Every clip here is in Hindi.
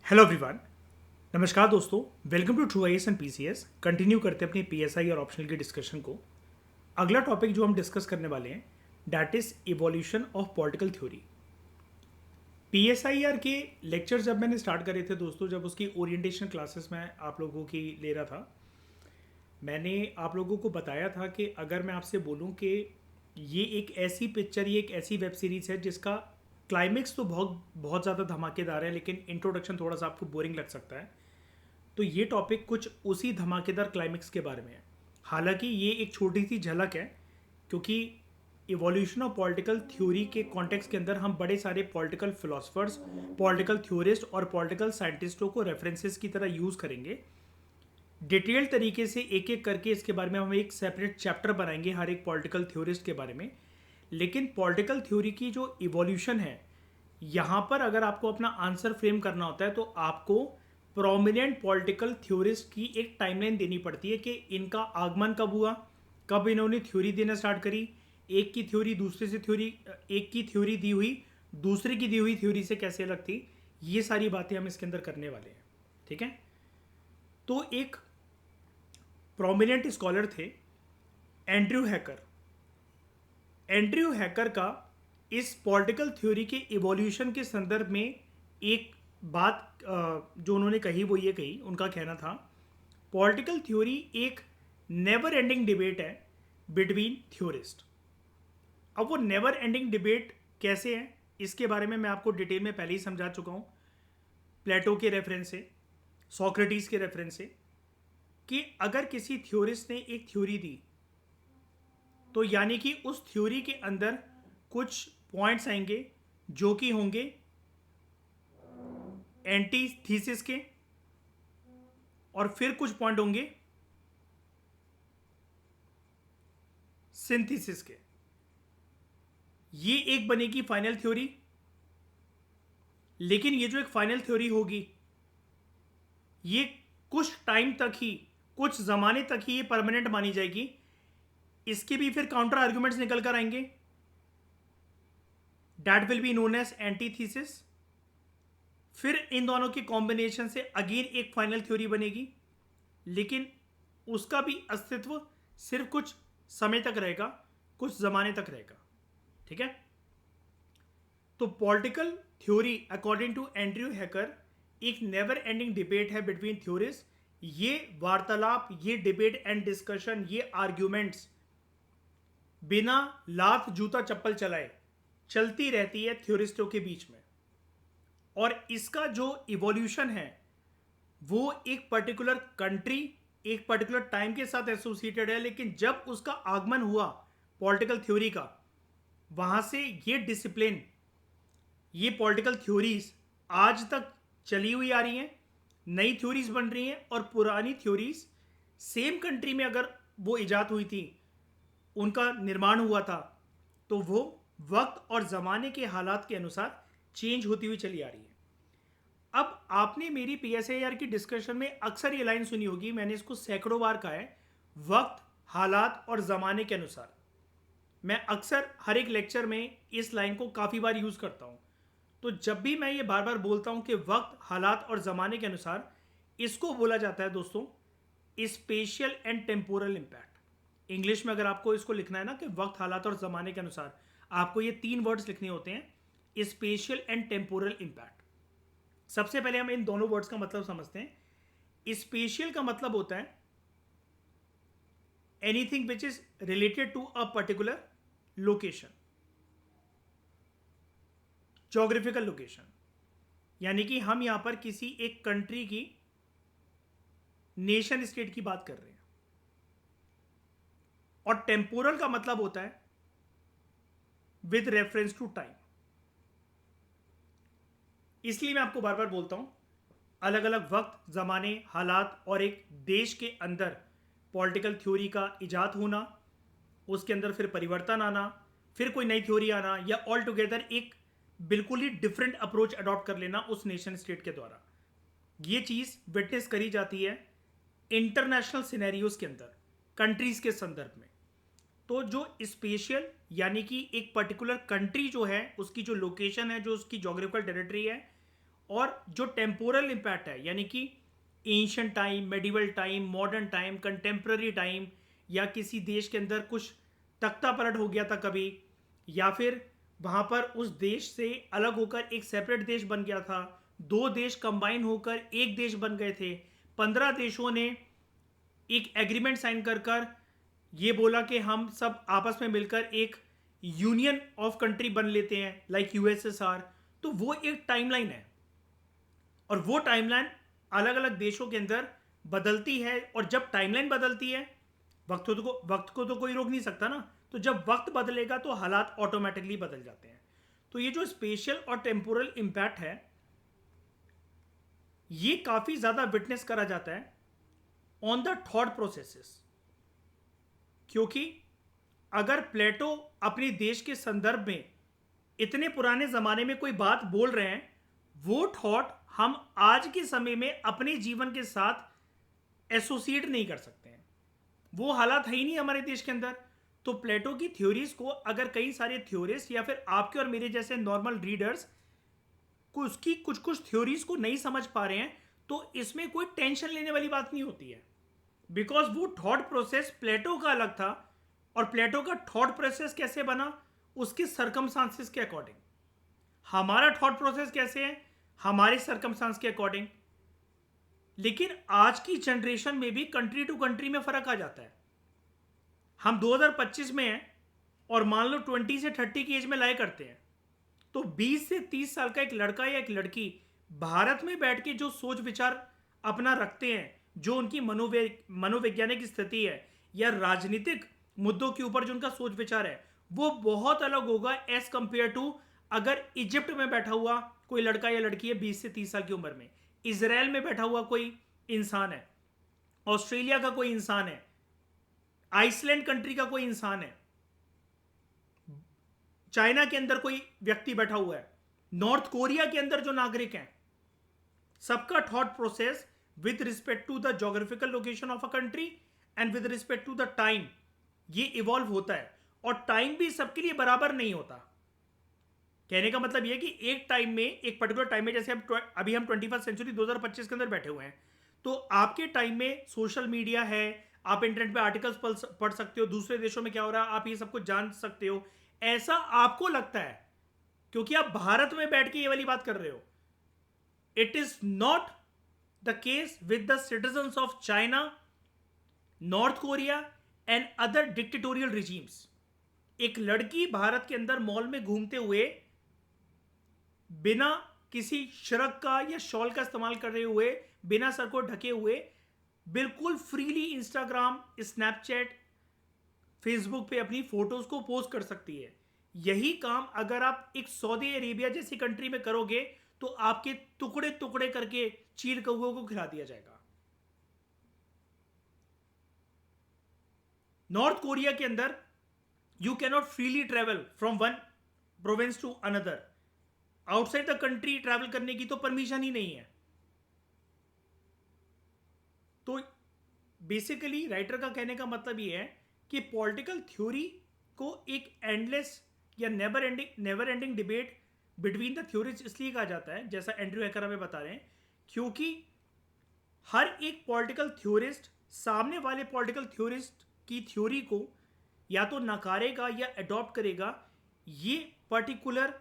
Hello everyone. नमस्कार दोस्तों, welcome to True IAS and PCS. Continue करते हैं अपनी पीएसआई और ऑप्शनल की डिस्कशन को। अगला टॉपिक जो हम डिस्कस करने वाले हैं that is evolution of political theory. PSIR के लेक्चर जब मैंने स्टार्ट करे थे दोस्तों, जब उसकी ओरिएंटेशन क्लासेस मैं आप लोगों की ले रहा था, मैंने आप लोगों को बताया था कि अगर मैं आपसे बोलूं कि ये एक ऐसी पिक्चर, ये एक ऐसी वेब सीरीज़ है जिसका क्लाइमेक्स तो बहुत बहुत ज़्यादा धमाकेदार है, लेकिन इंट्रोडक्शन थोड़ा सा आपको बोरिंग लग सकता है। तो ये टॉपिक कुछ उसी धमाकेदार क्लाइमेक्स के बारे में है। हालांकि ये एक छोटी सी झलक है, क्योंकि इवोल्यूशन ऑफ पॉलिटिकल थ्योरी के कॉन्टेक्स्ट के अंदर हम बड़े सारे पॉलिटिकल फिलोसफर्स, पॉलिटिकल थ्योरिस्ट और पॉलिटिकल साइंटिस्टों को रेफरेंसेस की तरह यूज़ करेंगे। डिटेल तरीके से एक एक करके इसके बारे में हम एक सेपरेट चैप्टर बनाएंगे हर एक पॉलिटिकल थ्योरिस्ट के बारे में। लेकिन पॉलिटिकल थ्योरी की जो इवोल्यूशन है, यहाँ पर अगर आपको अपना आंसर फ्रेम करना होता है तो आपको प्रोमिनेंट पॉलिटिकल थ्योरिस्ट की एक टाइमलाइन देनी पड़ती है कि इनका आगमन कब हुआ, कब इन्होंने थ्योरी देना स्टार्ट करी, एक की थ्योरी दूसरे से थ्योरी, एक की थ्योरी दी हुई दूसरे की दी हुई थ्योरी से कैसे अलग थी। ये सारी बातें हम इसके अंदर करने वाले हैं। ठीक है। तो एक प्रोमिनेंट स्कॉलर थे एंड्रयू हैकर। एंड्रयू हैकर का इस पॉलिटिकल थ्योरी के इवोल्यूशन के संदर्भ में एक बात जो उन्होंने कही वो ये कही, उनका कहना था पॉलिटिकल थ्योरी एक नेवर एंडिंग डिबेट है बिटवीन थ्योरिस्ट। अब वो नेवर एंडिंग डिबेट कैसे है, इसके बारे में मैं आपको डिटेल में पहले ही समझा चुका हूँ, प्लेटो के रेफरेंस से, सोक्रेटिस के रेफरेंस से, कि अगर किसी थ्योरिस्ट ने एक थ्योरी दी तो यानी कि उस थ्योरी के अंदर कुछ पॉइंट्स आएंगे जो कि होंगे एंटी थीसिस के, और फिर कुछ पॉइंट होंगे सिंथेसिस के। ये एक बनेगी फाइनल थ्योरी। लेकिन ये जो एक फाइनल थ्योरी होगी, ये कुछ टाइम तक ही, कुछ जमाने तक ही ये परमानेंट मानी जाएगी। इसके भी फिर काउंटर आर्ग्यूमेंट्स निकल कर आएंगे, that will be known as antithesis. फिर इन दोनों के कॉम्बिनेशन से अगेन एक फाइनल थ्योरी बनेगी, लेकिन उसका भी अस्तित्व सिर्फ कुछ समय तक रहेगा, कुछ जमाने तक रहेगा। ठीक है। तो political theory according to Andrew Hacker एक नेवर एंडिंग डिबेट है बिटवीन थ्योरिस्ट। ये वार्तालाप, ये डिबेट एंड डिस्कशन, ये आर्ग्यूमेंट्स बिना लात जूता चप्पल चलाए चलती रहती है थ्योरिस्टों के बीच में। और इसका जो इवोल्यूशन है वो एक पर्टिकुलर कंट्री, एक पर्टिकुलर टाइम के साथ एसोसिएटेड है, लेकिन जब उसका आगमन हुआ पॉलिटिकल थ्योरी का, वहां से ये डिसिप्लिन, ये पॉलिटिकल थ्योरीज आज तक चली हुई आ रही हैं, नई थ्योरीज बन रही हैं, और पुरानी थ्योरीज सेम कंट्री में अगर वो इजाद हुई थी, उनका निर्माण हुआ था, तो वो वक्त और ज़माने के हालात के अनुसार चेंज होती हुई चली आ रही है। अब आपने मेरी पीएसआईआर की डिस्कशन में अक्सर ये लाइन सुनी होगी, मैंने इसको सैकड़ों बार कहा है, वक्त, हालात और ज़माने के अनुसार। मैं अक्सर हर एक लेक्चर में इस लाइन को काफ़ी बार यूज़ करता हूँ। तो जब भी मैं ये बार बार बोलता हूँ कि वक्त, हालात और ज़माने के अनुसार, इसको बोला जाता है दोस्तों spatial and temporal impact. English में अगर आपको इसको लिखना है ना कि वक्त, हालात और ज़माने के अनुसार, आपको ये 3 वर्ड्स लिखने होते हैं, स्पेशियल एंड टेम्पोरल इम्पैक्ट। सबसे पहले हम इन दोनों वर्ड्स का मतलब समझते हैं। स्पेशियल का मतलब होता है anything which is related to a particular location, geographical location, यानी कि हम यहां पर किसी एक कंट्री की, नेशन स्टेट की बात कर रहे हैं। और टेम्पोरल का मतलब होता है विद रेफरेंस टू टाइम। इसलिए मैं आपको बार बार बोलता हूं, अलग अलग वक्त, जमाने, हालात और एक देश के अंदर पॉलिटिकल थ्योरी का इजाद होना, उसके अंदर फिर परिवर्तन आना, फिर कोई नई थ्योरी आना, या ऑल टुगेदर एक बिल्कुल ही डिफरेंट अप्रोच अडॉप्ट कर लेना उस नेशन स्टेट के द्वारा, ये चीज़ विटनेस करी जाती है इंटरनेशनल सिनेरियोज के अंदर, कंट्रीज के संदर्भ में। तो जो स्पेशियल यानी कि एक पर्टिकुलर कंट्री जो है, उसकी जो लोकेशन है, जो उसकी जोग्राफिकल टेरिटरी है, और जो टेम्पोरल इम्पैक्ट है, यानी कि ancient time, medieval time, modern time, contemporary time, या किसी देश के अंदर कुछ तख्ता पलट हो गया था कभी, या फिर वहाँ पर उस देश से अलग होकर एक सेपरेट देश बन गया था, दो देश कंबाइन होकर एक देश बन गए थे, 15 देशों ने एक एग्रीमेंट साइन कर कर ये बोला कि हम सब आपस में मिलकर एक यूनियन ऑफ कंट्री बन लेते हैं लाइक यूएसएसआर। तो वो एक टाइमलाइन है, और वो टाइमलाइन अलग अलग देशों के अंदर बदलती है। और जब टाइमलाइन बदलती है, वक्त को तो कोई रोक नहीं सकता ना, तो जब वक्त बदलेगा तो हालात ऑटोमेटिकली बदल जाते हैं। तो ये जो स्पेशल और टेम्पोरल इम्पैक्ट है, ये काफी ज्यादा विटनेस करा जाता है ऑन द थॉट प्रोसेसेस। क्योंकि अगर प्लेटो अपने देश के संदर्भ में इतने पुराने जमाने में कोई बात बोल रहे हैं, वो थॉट हम आज के समय में अपने जीवन के साथ एसोसिएट नहीं कर सकते हैं। वो हालात है ही नहीं हमारे देश के अंदर। तो प्लेटो की थ्योरीज को अगर कई सारे थ्योरिस्ट या फिर आपके और मेरे जैसे नॉर्मल रीडर्स को उसकी कुछ कुछ थ्योरीज को नहीं समझ पा रहे हैं, तो इसमें कोई टेंशन लेने वाली बात नहीं होती है। बिकॉज वो थॉट प्रोसेस प्लेटो का अलग था, और प्लेटो का थॉट प्रोसेस कैसे बना, उसके सर्कमस्टांसेस के अकॉर्डिंग। हमारा थॉट प्रोसेस कैसे है, हमारे सर्कमस्टांस के अकॉर्डिंग। लेकिन आज की जनरेशन में भी कंट्री टू कंट्री में फर्क आ जाता है। हम 2025 में हैं और मान लो 20 से 30 की एज में लाया करते हैं, तो 20 से 30 साल का एक लड़का या एक लड़की भारत में बैठ के जो सोच विचार अपना रखते हैं, जो उनकी मनोवैज्ञानिक स्थिति है या राजनीतिक मुद्दों के ऊपर जो उनका सोच विचार है, वो बहुत अलग होगा एज कंपेयर टू अगर इजिप्ट में बैठा हुआ कोई लड़का या लड़की है 20 से 30 साल की उम्र में, इजराइल में बैठा हुआ कोई इंसान है, ऑस्ट्रेलिया का कोई इंसान है, आइसलैंड कंट्री का कोई इंसान है, चाइना के अंदर कोई व्यक्ति बैठा हुआ है, नॉर्थ कोरिया के अंदर जो नागरिक हैं, सबका thought process with respect to the geographical location of a country and with respect to the time ये इवॉल्व होता है। और टाइम भी सबके लिए बराबर नहीं होता। कहने का मतलब यह कि एक टाइम में, एक पर्टिकुलर टाइम में, जैसे अभी हम 21st सेंचुरी 2025 के अंदर बैठे हुए हैं, तो आपके टाइम में सोशल मीडिया है, आप इंटरनेट पे आर्टिकल्स पढ़ सकते हो, दूसरे देशों में क्या हो रहा है आप ये सब कुछ जान सकते हो। ऐसा आपको लगता है क्योंकि आप भारत में बैठ के ये वाली बात कर रहे हो। It is not the case with the citizens of China, north Korea and other dictatorial regimes. एक लड़की भारत के अंदर मॉल में घूमते हुए बिना किसी श्रग का या शॉल का इस्तेमाल कर रहे हुए, बिना सर को ढके हुए, बिल्कुल फ्रीली इंस्टाग्राम, स्नैपचैट, फेसबुक पे अपनी फोटोज को पोस्ट कर सकती है। यही काम अगर आप एक सऊदी अरेबिया जैसी कंट्री में करोगे तो आपके टुकड़े टुकड़े करके चील कौओं को खिला दिया जाएगा। नॉर्थ कोरिया के अंदर you cannot freely travel from one province to another. Outside the country travel करने की तो परमिशन ही नहीं है। तो बेसिकली राइटर का कहने का मतलब यह है कि पॉलिटिकल थ्योरी को एक एंडलेस या never ending debate between the theories इसलिए कहा जाता है, जैसा एंड्रयू हैकर हमें बता रहे हैं, क्योंकि हर एक पॉलिटिकल थ्योरिस्ट सामने वाले पॉलिटिकल थ्योरिस्ट की थ्योरी को या तो नकारेगा या अडॉप्ट करेगा। ये पर्टिकुलर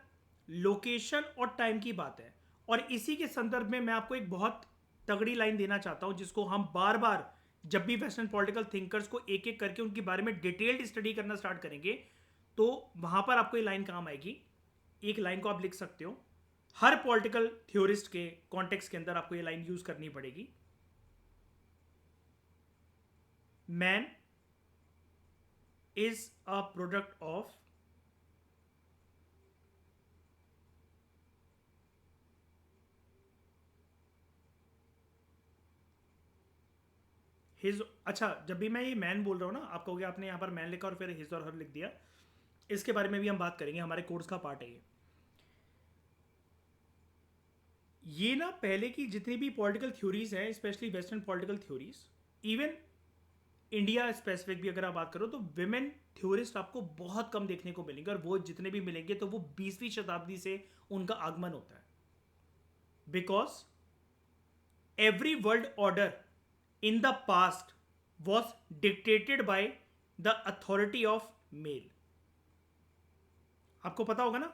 लोकेशन और टाइम की बात है। और इसी के संदर्भ में मैं आपको एक बहुत तगड़ी लाइन देना चाहता हूं, जिसको हम बार बार जब भी वेस्टर्न पॉलिटिकल थिंकर्स को एक एक करके उनके बारे में डिटेल्ड स्टडी करना स्टार्ट करेंगे, तो वहां पर आपको ये लाइन काम आएगी। एक लाइन को आप लिख सकते हो, हर पॉलिटिकल थ्योरिस्ट के कॉन्टेक्स्ट के अंदर आपको ये लाइन यूज करनी पड़ेगी। Man is a product of his। अच्छा, जब भी मैं ये मैन बोल रहा हूँ ना, आप कहोगे आपने यहाँ पर मैन लिखा और फिर हिज और हर लिख दिया। इसके बारे में भी हम बात करेंगे, हमारे कोर्स का पार्ट है ये ना पहले की जितनी भी पॉलिटिकल थ्योरीज हैं, specially western political theories, even India specific भी अगर आप बात करो, तो विमेन थ्योरिस्ट आपको बहुत कम देखने को मिलेंगे। और वो जितने भी मिलेंगे तो वो 20वीं शताब्दी से उनका आगमन होता है। Because every world order in the past was dictated by the authority of male. आपको पता होगा ना,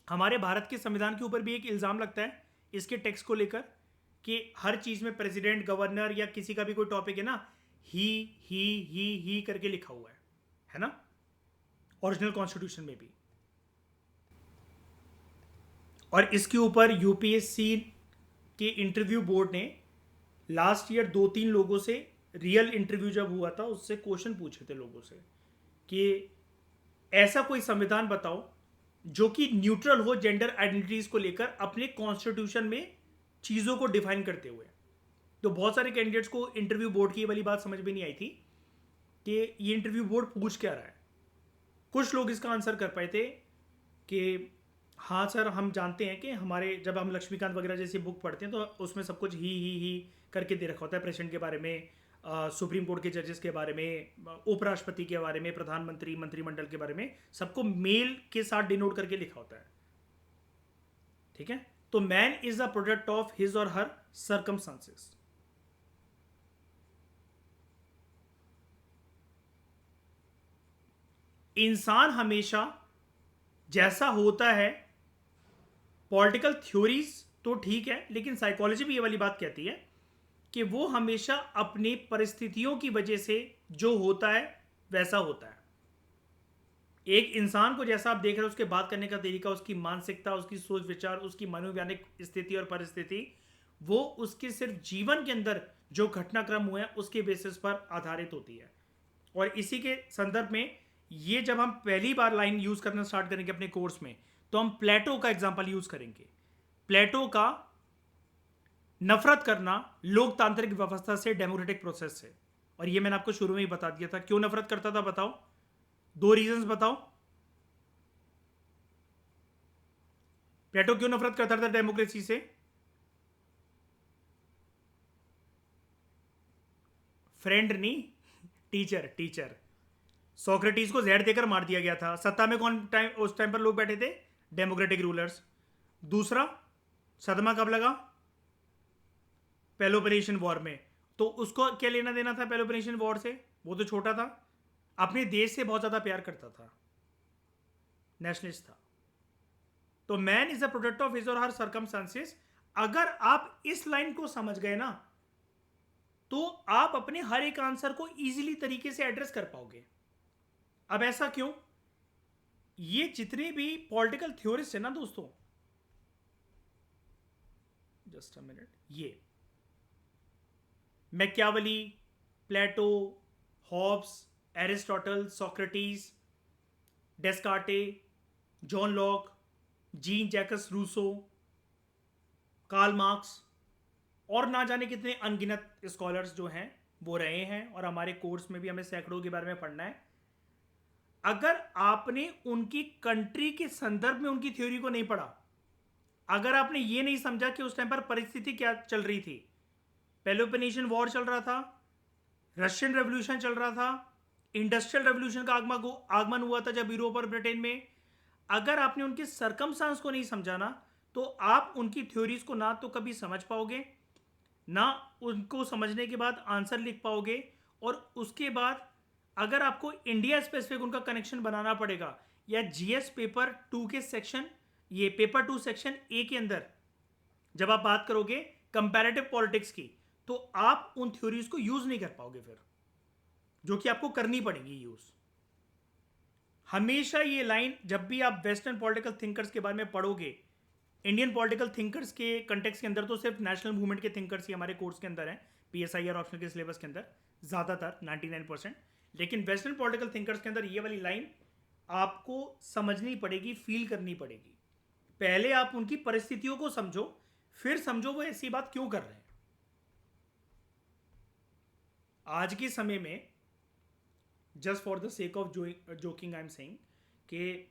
हमारे भारत के संविधान के ऊपर भी एक इल्ज़ाम लगता है इसके टेक्स्ट को लेकर कि हर चीज़ में प्रेसिडेंट, गवर्नर या किसी का भी कोई टॉपिक है ना, ही करके लिखा हुआ है ना, ओरिजिनल कॉन्स्टिट्यूशन में भी. और इसके ऊपर यूपीएससी के इंटरव्यू बोर्ड ने लास्ट ईयर 2-3 लोगों से रियल इंटरव्यू जब हुआ था उससे क्वेश्चन पूछे थे लोगों से कि ऐसा कोई संविधान बताओ जो कि न्यूट्रल हो जेंडर आइडेंटिटीज को लेकर अपने कॉन्स्टिट्यूशन में चीज़ों को डिफाइन करते हुए. तो बहुत सारे कैंडिडेट्स को इंटरव्यू बोर्ड की ये वाली बात समझ में नहीं आई थी कि ये इंटरव्यू बोर्ड पूछ क्या रहा है. कुछ लोग इसका आंसर कर पाए थे कि हाँ सर, हम जानते हैं कि हमारे जब हम लक्ष्मीकांत वगैरह जैसी बुक पढ़ते हैं तो उसमें सब कुछ ही करके दे रखा होता है, प्रेसिडेंट के बारे में, सुप्रीम कोर्ट के जजेस के बारे में, उपराष्ट्रपति के बारे में, प्रधानमंत्री, मंत्रिमंडल के बारे में, सबको मेल के साथ डिनोट करके लिखा होता है. ठीक है, तो man is a product of his और हर सर्कमस्टांसेस. इंसान हमेशा जैसा होता है, पॉलिटिकल थ्योरीज तो ठीक है, लेकिन साइकोलॉजी भी ये वाली बात कहती है कि वो हमेशा अपनी परिस्थितियों की वजह से जो होता है वैसा होता है. एक इंसान को जैसा आप देख रहे हो, उसके बात करने का तरीका, उसकी मानसिकता, उसकी सोच विचार, उसकी मनोवैज्ञानिक स्थिति और परिस्थिति, वो उसके सिर्फ जीवन के अंदर जो घटनाक्रम हुए हैं उसके बेसिस पर आधारित होती है. और इसी के संदर्भ में ये जब हम पहली बार लाइन यूज करना स्टार्ट करेंगे अपने कोर्स में, तो हम प्लेटो का एग्जांपल यूज करेंगे. प्लेटो का नफरत करना लोकतांत्रिक व्यवस्था से, डेमोक्रेटिक प्रोसेस से. और ये मैंने आपको शुरू में ही बता दिया था क्यों नफरत करता था. बताओ, 2 रीजंस बताओ. प्लेटो क्यों नफरत करता था डेमोक्रेसी से? फ्रेंड नहीं, टीचर. सोक्रेटिस को जहर देकर मार दिया गया था. सत्ता में कौन उस टाइम पर लोग बैठे थे? Democratic rulers. दूसरा, सदमा कब लगा? पेलोपोनेशियन वॉर में. तो उसको क्या लेना देना था पेलोपोनेशियन वॉर से? वो तो छोटा था, अपने देश से बहुत ज्यादा प्यार करता था, नेशनलिस्ट था. तो man is a product of his और हर सर्कमस्टांसेस. अगर आप इस लाइन को समझ गए ना, तो आप अपने हर एक आंसर को इजीली तरीके से एड्रेस कर पाओगे. अब ऐसा क्यों? ये जितने भी पॉलिटिकल थ्योरिस्ट है ना दोस्तों, जस्ट अ मिनट, ये Machiavelli, Plato, Hobbes, Aristotle, Socrates, Descartes, John Locke, Jean Jacques Rousseau, Karl Marx और ना जाने कितने अनगिनत स्कॉलर्स जो हैं वो रहे हैं. और हमारे कोर्स में भी हमें सैकड़ों के बारे में पढ़ना है. अगर आपने उनकी कंट्री के संदर्भ में उनकी थ्योरी को नहीं पढ़ा, अगर आपने ये नहीं समझा कि उस टाइम पर परिस्थिति क्या चल रही थी, पेलोपोनेशियन वॉर चल रहा था, रशियन रेवोल्यूशन चल रहा था, इंडस्ट्रियल रेवोल्यूशन का आगमन हुआ था जब यूरोप और ब्रिटेन में, अगर आपने उनके सर्कमस्टांस को नहीं समझा ना, तो आप उनकी थ्योरीज को ना तो कभी समझ पाओगे, ना उनको समझने के बाद आंसर लिख पाओगे. और उसके बाद अगर आपको इंडिया स्पेसिफिक उनका कनेक्शन बनाना पड़ेगा, या जीएस पेपर 2 के सेक्शन, ये पेपर 2 सेक्शन ए के अंदर जब आप बात करोगे कंपैरेटिव पॉलिटिक्स की, तो आप उन थ्योरीज को यूज नहीं कर पाओगे फिर, जो कि आपको करनी पड़ेगी यूज. हमेशा ये लाइन जब भी आप वेस्टर्न पॉलिटिकल थिंकर्स के बारे में पढ़ोगे, इंडियन पॉलिटिकल थिंकर्स के कंटेक्स्ट के अंदर तो सिर्फ नेशनल मूवमेंट के थिंकर्स ही हमारे कोर्स के अंदर हैं, पीएसआई और ऑप्शनल के सिलेबस के अंदर ज़्यादातर 99%. लेकिन वेस्टर्न पॉलिटिकल थिंकर्स के अंदर ये वाली लाइन आपको समझनी पड़ेगी, फील करनी पड़ेगी. पहले आप उनकी परिस्थितियों को समझो, फिर समझो वो ऐसी बात क्यों कर रहे हैं. आज के समय में, just for the sake of joking I am saying, कि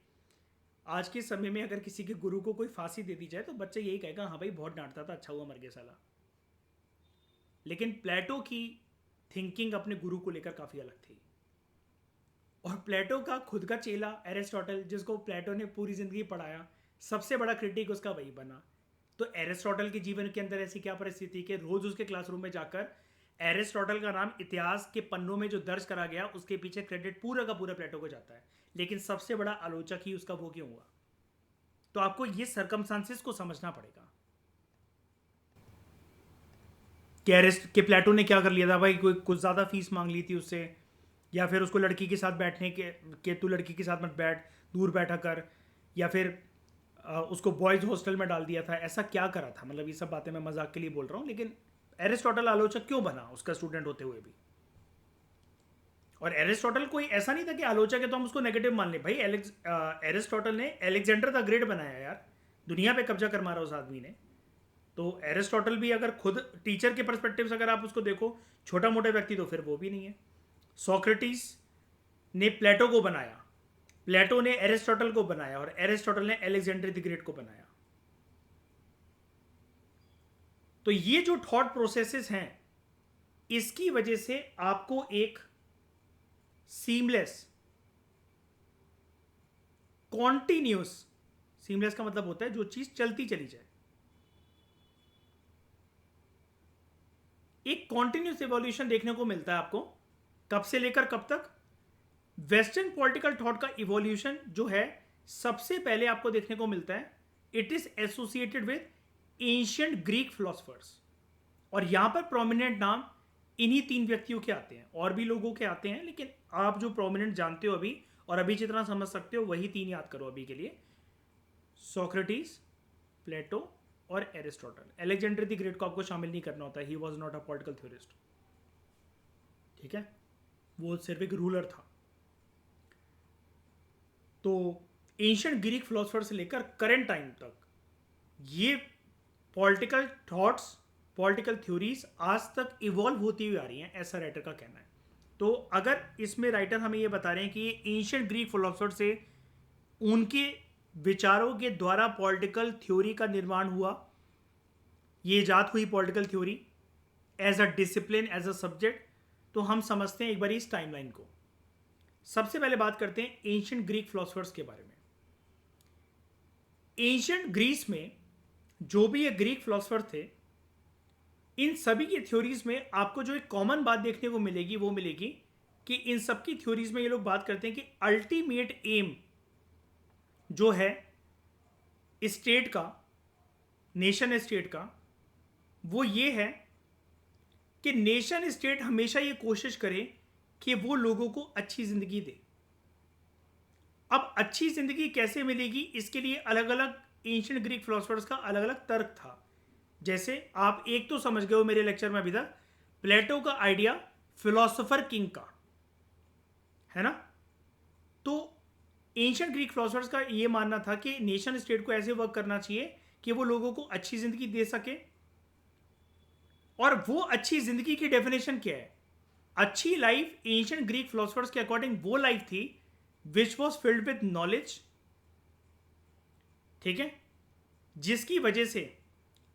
आज के समय में अगर किसी के गुरु को कोई फांसी दे दी जाए तो बच्चा यही कहेगा, हाँ भाई बहुत डांटता था, अच्छा हुआ मर गया साला. लेकिन प्लेटो की थिंकिंग अपने गुरु को लेकर काफ़ी अलग थी. और प्लेटो का खुद का चेला एरिस्टोटल, जिसको प्लेटो ने पूरी जिंदगी पढ़ाया, सबसे बड़ा क्रिटिक उसका वही बना. तो एरिस्टोटल के जीवन के अंदर ऐसी क्या परिस्थिति कि रोज उसके क्लासरूम में जाकर एरिस्टोटल का नाम इतिहास के पन्नों में जो दर्ज करा गया उसके पीछे क्रेडिट पूरा का पूरा प्लेटो को जाता है, लेकिन सबसे बड़ा आलोचक ही उसका वो क्यों हुआ? तो आपको ये सर्कमस्टांसेस को समझना पड़ेगा कि प्लेटो ने क्या कर लिया था भाई, कोई कुछ ज़्यादा फीस मांग ली थी उससे, या फिर उसको लड़की के साथ बैठने के तू लड़की के साथ मत बैठ, दूर बैठा कर, या फिर उसको बॉयज़ हॉस्टल में डाल दिया था, ऐसा क्या करा था? मतलब ये सब बातें मैं मजाक के लिए बोल रहा हूँ, लेकिन एरिस्टोटल आलोचक क्यों बना उसका स्टूडेंट होते हुए भी? और एरिस्टोटल कोई ऐसा नहीं था कि आलोचक है तो हम उसको नेगेटिव मान लें। भाई एरिस्टोटल ने अलेक्जेंडर द ग्रेट बनाया यार, दुनिया पे कब्जा कर मारा उस आदमी ने। तो एरिस्टोटल भी अगर खुद टीचर के परस्पेक्टिव से अगर आप उसको देखो छोटा मोटा व्यक्ति, तो फिर वो भी नहीं है। सोक्रेटिस ने प्लेटो को बनाया, प्लेटो ने एरिस्टोटल को बनाया, और एरिस्टोटल ने अलेक्जेंडर द ग्रेट को बनाया। तो ये जो थॉट प्रोसेसेस हैं, इसकी वजह से आपको एक सीमलेस कॉन्टिन्यूस, सीमलेस का मतलब होता है जो चीज चलती चली जाए, एक कॉन्टिन्यूस इवोल्यूशन देखने को मिलता है आपको। कब से लेकर कब तक? वेस्टर्न पॉलिटिकल थॉट का इवोल्यूशन जो है सबसे पहले आपको देखने को मिलता है, it is associated with ancient Greek philosophers. और यहां पर प्रोमिनेंट नाम इन्हीं 3 व्यक्तियों के आते हैं, और भी लोगों के आते हैं, लेकिन आप जो प्रोमिनेंट जानते हो अभी और अभी जितना समझ सकते हो वही 3 याद करो अभी के लिए। सोक्रेटिस, प्लेटो और एरिस्टोटल। अलेक्जेंडर द ग्रेट को आपको शामिल नहीं करना होता, he was not a political theorist, ठीक है, वो सिर्फ एक रूलर था। तो एंशिएंट ग्रीक फिलोसफर से लेकर करंट टाइम तक ये पॉलिटिकल थॉट्स, पॉलिटिकल थ्योरीज आज तक इवॉल्व होती हुई आ रही हैं, ऐसा राइटर का कहना है। तो अगर इसमें राइटर हमें ये बता रहे हैं कि ये एंशिएंट ग्रीक फिलोसफर से उनके विचारों के द्वारा पॉलिटिकल थ्योरी का निर्माण हुआ, ये ईजाद हुई political theory as a discipline, as a subject, तो हम समझते हैं एक बार इस टाइमलाइन को। सबसे पहले बात करते हैं एंशिएंट ग्रीक फिलोसफर्स के बारे में। एंशिएंट ग्रीस में जो भी ये ग्रीक फिलोसफर थे, इन सभी की थ्योरीज में आपको जो एक कॉमन बात देखने को मिलेगी वो मिलेगी कि इन सब की थ्योरीज में ये लोग बात करते हैं कि अल्टीमेट एम जो है स्टेट का, नेशन स्टेट का, वो ये है कि नेशन स्टेट हमेशा ये कोशिश करे कि वो लोगों को अच्छी जिंदगी दे। अब अच्छी जिंदगी कैसे मिलेगी, इसके लिए अलग अलग एंशिएंट ग्रीक फिलोसफर्स का अलग अलग तर्क था। जैसे आप एक तो समझ गए हो मेरे लेक्चर में अभी तक, प्लेटो का आइडिया फिलोसोफर किंग का है ना। तो एंशिएंट ग्रीक फिलोसफर्स का ये मानना था कि नेशन स्टेट को ऐसे वर्क करना चाहिए कि वो लोगों को अच्छी जिंदगी दे सके। और वो अच्छी जिंदगी की डेफिनेशन क्या है? अच्छी लाइफ एंशिएंट ग्रीक फिलोसफर्स के अकॉर्डिंग वो लाइफ थी which was filled with knowledge, ठीक है, जिसकी वजह से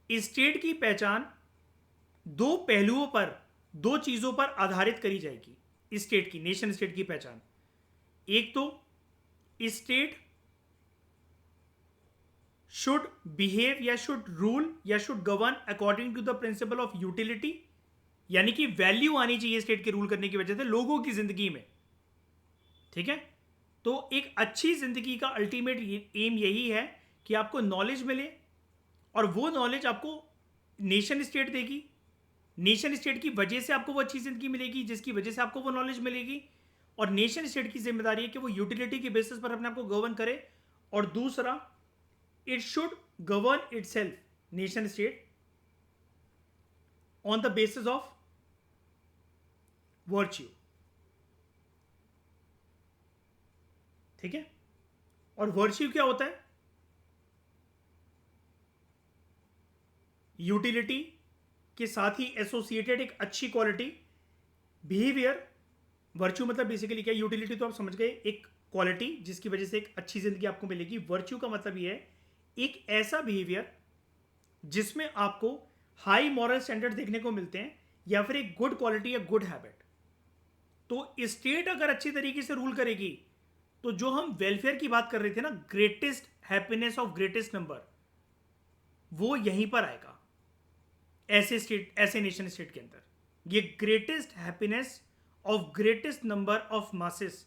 स्टेट की पहचान 2 पहलुओं पर, 2 चीजों पर आधारित करी जाएगी। स्टेट की, नेशन स्टेट की पहचान, एक तो स्टेट शुड बिहेव या शुड रूल या should govern according to the principle of utility, यानी कि वैल्यू आनी चाहिए स्टेट के रूल करने की वजह से लोगों की जिंदगी में, ठीक है। तो एक अच्छी जिंदगी का अल्टीमेट एम यही है कि आपको नॉलेज मिले, और वो नॉलेज आपको नेशन स्टेट देगी, नेशन स्टेट की वजह से आपको वो अच्छी जिंदगी मिलेगी जिसकी वजह से आपको वो नॉलेज मिलेगी। और नेशन स्टेट की जिम्मेदारी है कि वो यूटिलिटी के बेसिस पर अपने आप को गवर्न करे। और दूसरा, it should govern itself, nation state, on the basis of virtue, ठीक है। और वर्च्यू क्या होता है? यूटिलिटी के साथ ही एसोसिएटेड एक अच्छी क्वालिटी, बिहेवियर। वर्च्यू मतलब बेसिकली क्या? यूटिलिटी तो आप समझ गए, एक क्वालिटी जिसकी वजह से एक अच्छी जिंदगी आपको मिलेगी। वर्च्यू का मतलब ये है एक ऐसा बिहेवियर जिसमें आपको हाई मॉरल स्टैंडर्ड देखने को मिलते हैं, या फिर एक गुड क्वालिटी या गुड हैबिट। तो स्टेट अगर अच्छी तरीके से रूल करेगी, तो जो हम वेलफेयर की बात कर रहे थे ना, greatest happiness of greatest number, वो यहीं पर आएगा, ऐसे नेशन स्टेट के अंदर। ये greatest happiness of greatest number of masses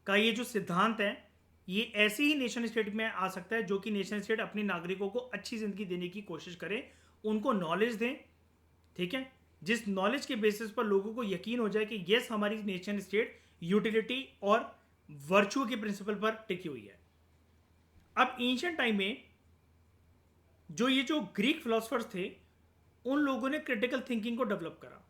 का ये जो सिद्धांत है, ये ऐसे ही नेशन स्टेट में आ सकता है जो कि नेशन स्टेट अपने नागरिकों को अच्छी जिंदगी देने की कोशिश करे, उनको नॉलेज दें, ठीक है, जिस नॉलेज के बेसिस पर लोगों को यकीन हो जाए कि यस हमारी नेशन स्टेट यूटिलिटी और वर्चू के प्रिंसिपल पर टिकी हुई है। अब एंशिएंट टाइम में जो ग्रीक फिलोसफर्स थे, उन लोगों ने क्रिटिकल थिंकिंग को डेवलप करा।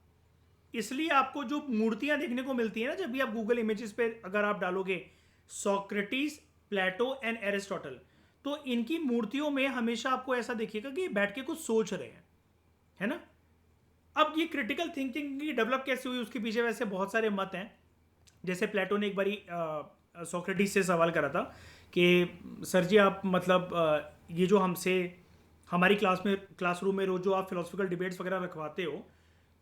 इसलिए आपको जो मूर्तियां देखने को मिलती है ना, जब भी आप गूगल इमेजेस पे अगर आप डालोगे सोक्रेटिस, प्लेटो एंड एरिस्टोटल, तो इनकी मूर्तियों में हमेशा आपको ऐसा दिखेगा कि ये बैठ के कुछ सोच रहे हैं, है ना। अब ये क्रिटिकल थिंकिंग की डेवलप कैसे हुई, उसके पीछे वैसे बहुत सारे मत हैं। जैसे प्लेटो ने एक बारी सोक्रेटिस से सवाल करा था कि सर जी आप मतलब ये जो हमसे हमारी क्लासरूम में रोज जो आप फिलोसफिकल डिबेट्स वगैरह रखवाते हो,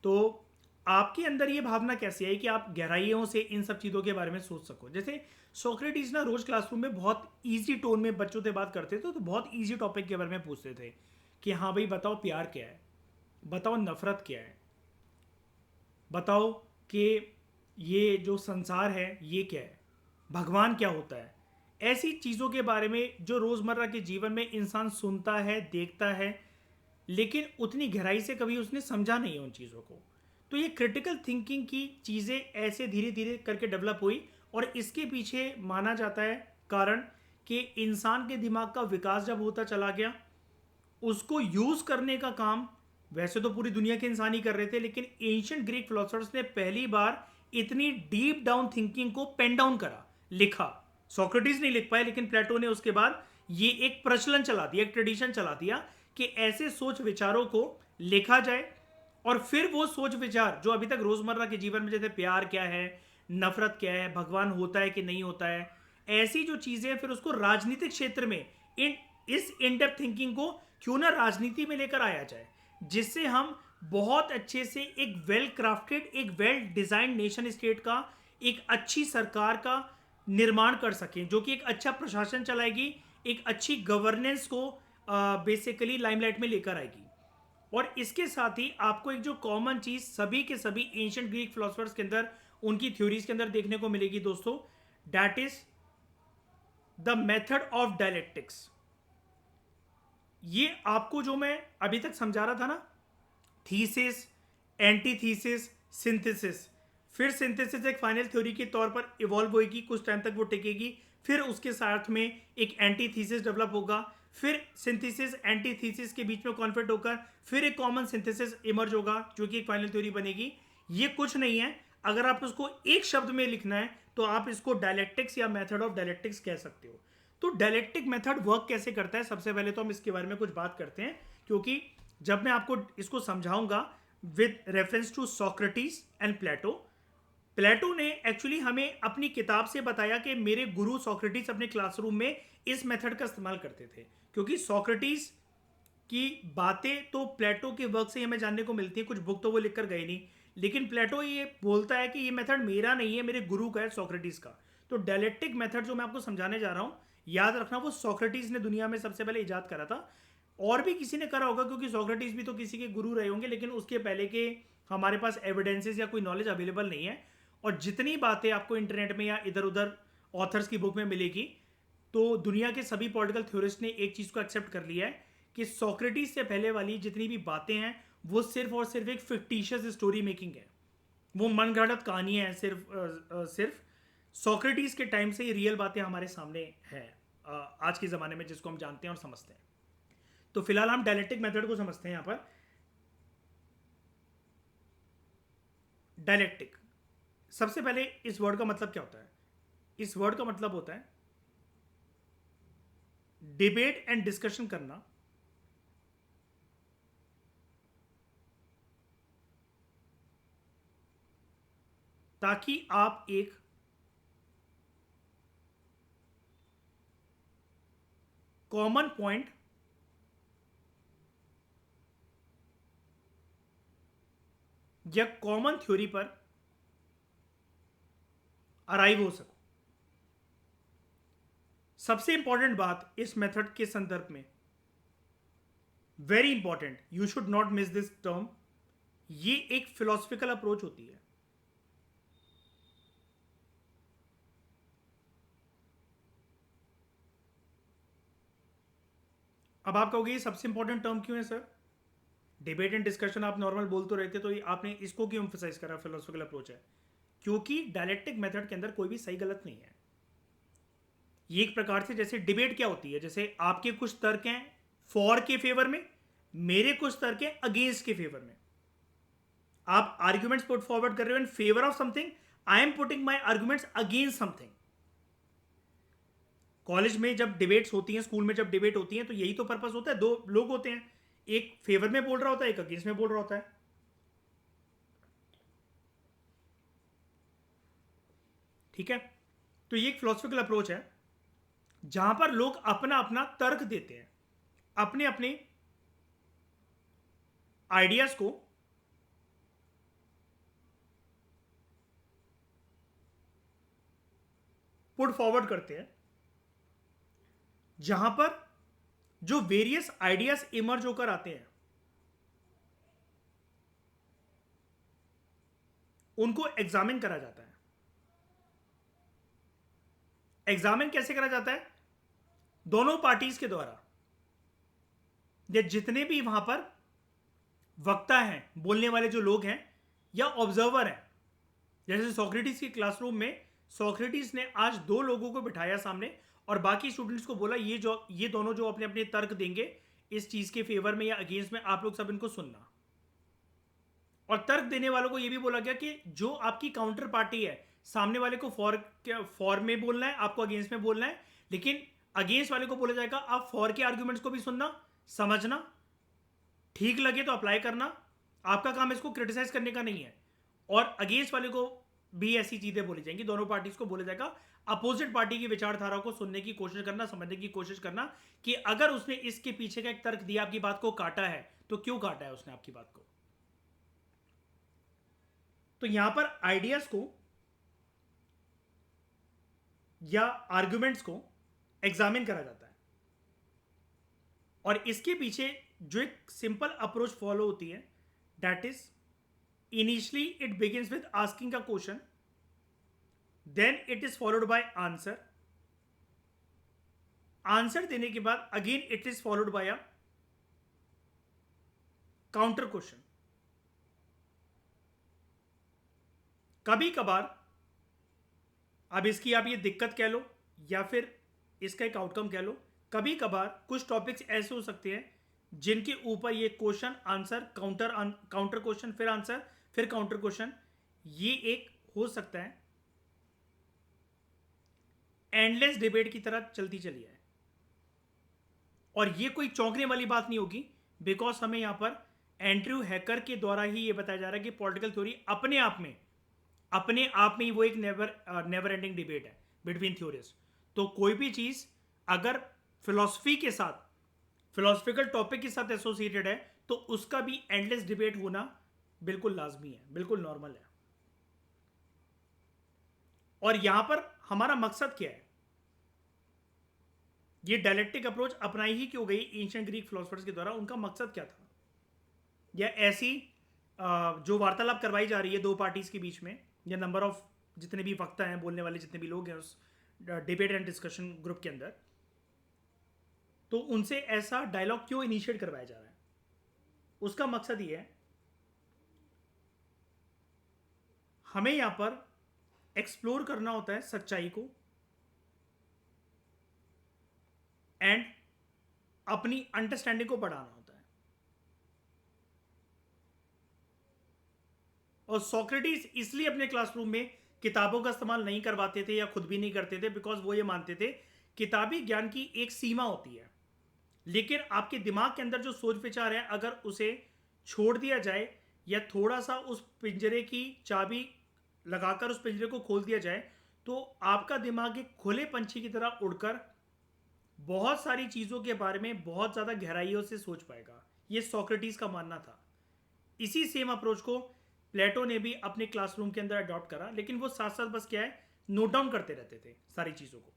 तो आपके अंदर ये भावना कैसे आई कि आप गहराइयों से इन सब चीज़ों के बारे में सोच सको। जैसे सोक्रेटिस ना रोज क्लासरूम में बहुत ईजी टोन में बच्चों से बात करते थे, तो बहुत ईजी टॉपिक के बारे में पूछते थे कि हाँ भाई बताओ प्यार क्या है, बताओ नफरत क्या है, बताओ कि ये जो संसार है ये क्या है, भगवान क्या होता है। ऐसी चीज़ों के बारे में जो रोज़मर्रा के जीवन में इंसान सुनता है, देखता है, लेकिन उतनी गहराई से कभी उसने समझा नहीं है उन चीज़ों को। तो ये क्रिटिकल थिंकिंग की चीज़ें ऐसे धीरे धीरे करके डेवलप हुई, और इसके पीछे माना जाता है कारण कि इंसान के दिमाग का विकास जब होता चला गया, उसको यूज करने का काम वैसे तो पूरी दुनिया के इंसान ही कर रहे थे, लेकिन एंशिएंट ग्रीक फिलोसफर्स ने पहली बार इतनी डीप डाउन थिंकिंग को पेन डाउन करा, लिखा। सोक्रेटिस नहीं लिख पाए, लेकिन प्लेटो ने उसके बाद ये एक प्रचलन चला दिया, एक ट्रेडिशन चला दिया कि ऐसे सोच विचारों को लिखा जाए, और फिर वो सोच विचार जो अभी तक रोजमर्रा के जीवन में, जैसे प्यार क्या है, नफरत क्या है, भगवान होता है कि नहीं होता है, ऐसी जो चीजें, फिर उसको राजनीतिक क्षेत्र में इस इन डेप्थ थिंकिंग को क्यों ना राजनीति में लेकर आया जाए, जिससे हम बहुत अच्छे से एक वेल क्राफ्टेड, एक वेल डिजाइंड नेशन स्टेट का, एक अच्छी सरकार का निर्माण कर सकें, जो कि एक अच्छा प्रशासन चलाएगी, एक अच्छी गवर्नेंस को बेसिकली लाइमलाइट में लेकर आएगी। और इसके साथ ही आपको एक जो कॉमन चीज सभी के सभी एंशिएंट ग्रीक फिलोसफर्स के अंदर, उनकी थ्योरीज के अंदर देखने को मिलेगी दोस्तों, that is the method of dialectics. ये आपको जो मैं अभी तक समझा रहा था ना, थीसिस, एंटीथीसिस, सिंथेसिस, फिर सिंथेसिस एक फाइनल थ्योरी के तौर पर इवॉल्व होगी, कुछ टाइम तक वो टिकेगी, फिर उसके साथ में एक एंटीथीसिस डेवलप होगा, फिर सिंथेसिस एंटीथीसिस के बीच में कॉन्फ्लिक्ट होकर फिर एक कॉमन सिंथेसिस इमर्ज होगा, जो कि एक फाइनल थ्योरी बनेगी। ये कुछ नहीं है, अगर आप उसको एक शब्द में लिखना है तो आप इसको डायलेक्टिक्स या मेथड ऑफ डायलेक्टिक्स कह सकते हो। तो डायलेक्टिक मेथड वर्क कैसे करता है, सबसे पहले तो हम इसके बारे में कुछ बात करते हैं, क्योंकि जब मैं आपको इसको समझाऊंगा with reference to Socrates and Plato. Plato ने एक्चुअली हमें अपनी किताब से बताया कि मेरे गुरु सोक्रेटिस अपने क्लासरूम में इस मेथड का इस्तेमाल करते थे, क्योंकि सोक्रेटिस की बातें तो प्लेटो के वर्क से हमें जानने को मिलती है, कुछ बुक तो वो लिख कर गए नहीं, लेकिन प्लेटो ये बोलता है कि ये मेथड मेरा नहीं है, मेरे गुरु का है, सोक्रेटिस का। तो डायलेक्टिक मेथड जो मैं आपको समझाने जा रहा हूं, याद रखना वो सोक्रेटिस ने दुनिया में सबसे पहले इजाद करा था। और भी किसी ने करा होगा, क्योंकि सोक्रेटिस भी तो किसी के गुरु रहे होंगे, लेकिन उसके पहले के हमारे पास एविडेंसेस या कोई नॉलेज अवेलेबल नहीं है। और जितनी बातें आपको इंटरनेट में या इधर उधर ऑथर्स की बुक में मिलेगी, तो दुनिया के सभी पॉलिटिकल थ्योरिस्ट ने एक चीज को एक्सेप्ट कर लिया है कि सोक्रेटिस से पहले वाली जितनी भी बातें हैं वो सिर्फ और सिर्फ एक फिक्टिशियस स्टोरी मेकिंग है, वो मनगढ़ंत कहानियां हैं, सिर्फ सोक्रेटिस के टाइम से ही रियल बातें हमारे सामने है आज के ज़माने में, जिसको हम जानते हैं और समझते हैं। तो फिलहाल हम डायलेक्टिक मेथड को समझते हैं। यहाँ पर डायलेक्टिक, सबसे पहले इस वर्ड का मतलब क्या होता है? इस वर्ड का मतलब होता है डिबेट एंड डिस्कशन करना, ताकि आप एक कॉमन पॉइंट या कॉमन थ्योरी पर अराइव हो सको। सबसे इंपॉर्टेंट बात इस मेथड के संदर्भ में, very important, you should not miss this term. ये एक फिलोसफिकल अप्रोच होती है। अब आप कहोगे ये सबसे इंपॉर्टेंट टर्म क्यों है सर? डिबेट एंड डिस्कशन आप नॉर्मल बोल तो रहते, तो ये आपने इसको क्यों एम्फसाइज करा फिलोसफिकल अप्रोच है? क्योंकि डायलेक्टिक मेथड के अंदर कोई भी सही गलत नहीं है। ये एक प्रकार से जैसे डिबेट क्या होती है, जैसे आपके कुछ तर्क हैं फॉर के फेवर में, मेरे कुछ तर्क हैं अगेंस्ट के फेवर में। आप आर्ग्यूमेंट्स पुट फॉरवर्ड कर रहे हो in favour of something, I am putting my arguments against something. College में जब डिबेट्स होती हैं, स्कूल में जब डिबेट होती हैं, तो यही तो पर्पस होता है। दो लोग होते हैं, एक फेवर में बोल रहा होता है, एक अगेंस्ट में बोल रहा होता है। ठीक है, तो ये एक फिलोसफिकल अप्रोच है जहां पर लोग अपना अपना तर्क देते हैं, अपने अपने आइडियाज को पुट फॉरवर्ड करते हैं, जहां पर जो वेरियस आइडियाज इमर्ज होकर आते हैं उनको एग्जामिन करा जाता है। एग्जामिन कैसे करा जाता है? दोनों पार्टीज के द्वारा, या जितने भी वहां पर वक्ता हैं, बोलने वाले जो लोग हैं या ऑब्जर्वर हैं। जैसे सोक्रेटिस की क्लासरूम में सोक्रेटिस ने आज दो लोगों को बिठाया सामने और बाकी स्टूडेंट्स को बोला ये दोनों जो अपने अपने तर्क देंगे इस चीज के फेवर में या अगेंस्ट में, आप लोग सब इनको सुनना। और तर्क देने वालों को यह भी बोला गया कि जो आपकी काउंटर पार्टी है, सामने वाले को फॉर में बोलना है, आपको अगेंस्ट में बोलना है, लेकिन अगेंस्ट वाले को बोला जाएगा आप फॉर के आर्ग्यूमेंट्स को भी सुनना, समझना, ठीक लगे तो अप्लाई करना, आपका काम इसको क्रिटिसाइज करने का नहीं है। और अगेंस्ट वाले को भी ऐसी चीजें बोली जाएंगी, दोनों पार्टीज को बोला जाएगा अपोजिट पार्टी की विचारधारा को सुनने की कोशिश करना, समझने की कोशिश करना कि अगर उसने इसके पीछे का एक तर्क दिया, आपकी बात को काटा है, तो क्यों काटा है उसने आपकी बात को। तो यहां पर आइडियाज को या आर्ग्यूमेंट्स को एग्जामिन करा जाता है। और इसके पीछे जो एक सिंपल अप्रोच फॉलो होती है, that is initially it begins with asking a question, then it is followed by answer. Answer देने के बाद again it is followed by a counter question. कभी कभार, अब इसकी आप ये दिक्कत कह लो या फिर इसका एक आउटकम कह लो, कभी कभार कुछ टॉपिक्स ऐसे हो सकते हैं जिनके ऊपर ये क्वेश्चन आंसर काउंटर क्वेश्चन फिर आंसर फिर काउंटर क्वेश्चन, ये एक हो सकता है एंडलेस डिबेट की तरह चलती चली है। और ये कोई चौंकने वाली बात नहीं होगी, बिकॉज हमें यहां पर एंड्रयू हैकर के द्वारा ही ये बताया जा रहा है कि पॉलिटिकल थ्योरी अपने आप में ही वो एक नेवर एंडिंग डिबेट है बिटवीन थ्योरीज। तो कोई भी चीज अगर फिलॉसफी के साथ, फिलोसफिकल टॉपिक के साथ एसोसिएटेड है, तो उसका भी एंडलेस डिबेट होना बिल्कुल लाजमी है, बिल्कुल नॉर्मल है। और यहां पर हमारा मकसद क्या है? ये डायलेक्टिक अप्रोच अपनाई ही क्यों गई एंशिएंट ग्रीक फिलोसफर्स के द्वारा, उनका मकसद क्या था? या ऐसी जो वार्तालाप करवाई जा रही है दो पार्टीज के बीच में, या नंबर ऑफ जितने भी वक्ता हैं, बोलने वाले जितने भी लोग हैं उस डिबेट एंड डिस्कशन ग्रुप के अंदर, तो उनसे ऐसा डायलॉग क्यों इनिशिएट करवाया जा रहा है? उसका मकसद ये है, हमें यहां पर एक्सप्लोर करना होता है सच्चाई को एंड अपनी अंडरस्टैंडिंग को बढ़ाना होता है। और सोक्रेटिस इसलिए अपने क्लासरूम में किताबों का इस्तेमाल नहीं करवाते थे या खुद भी नहीं करते थे, बिकॉज वो ये मानते थे किताबी ज्ञान की एक सीमा होती है, लेकिन आपके दिमाग के अंदर जो सोच विचार है, अगर उसे छोड़ दिया जाए या थोड़ा सा उस पिंजरे की चाबी लगाकर उस पिंजरे को खोल दिया जाए, तो आपका दिमाग एक खुले पंछी की तरह उड़कर बहुत सारी चीज़ों के बारे में बहुत ज़्यादा गहराइयों से सोच पाएगा। ये सोक्रेटिस का मानना था। इसी सेम अप्रोच को प्लेटो ने भी अपने क्लासरूम के अंदर अडॉप्ट करा, लेकिन वो साथ साथ बस क्या है, नोट डाउन करते रहते थे सारी चीज़ों को,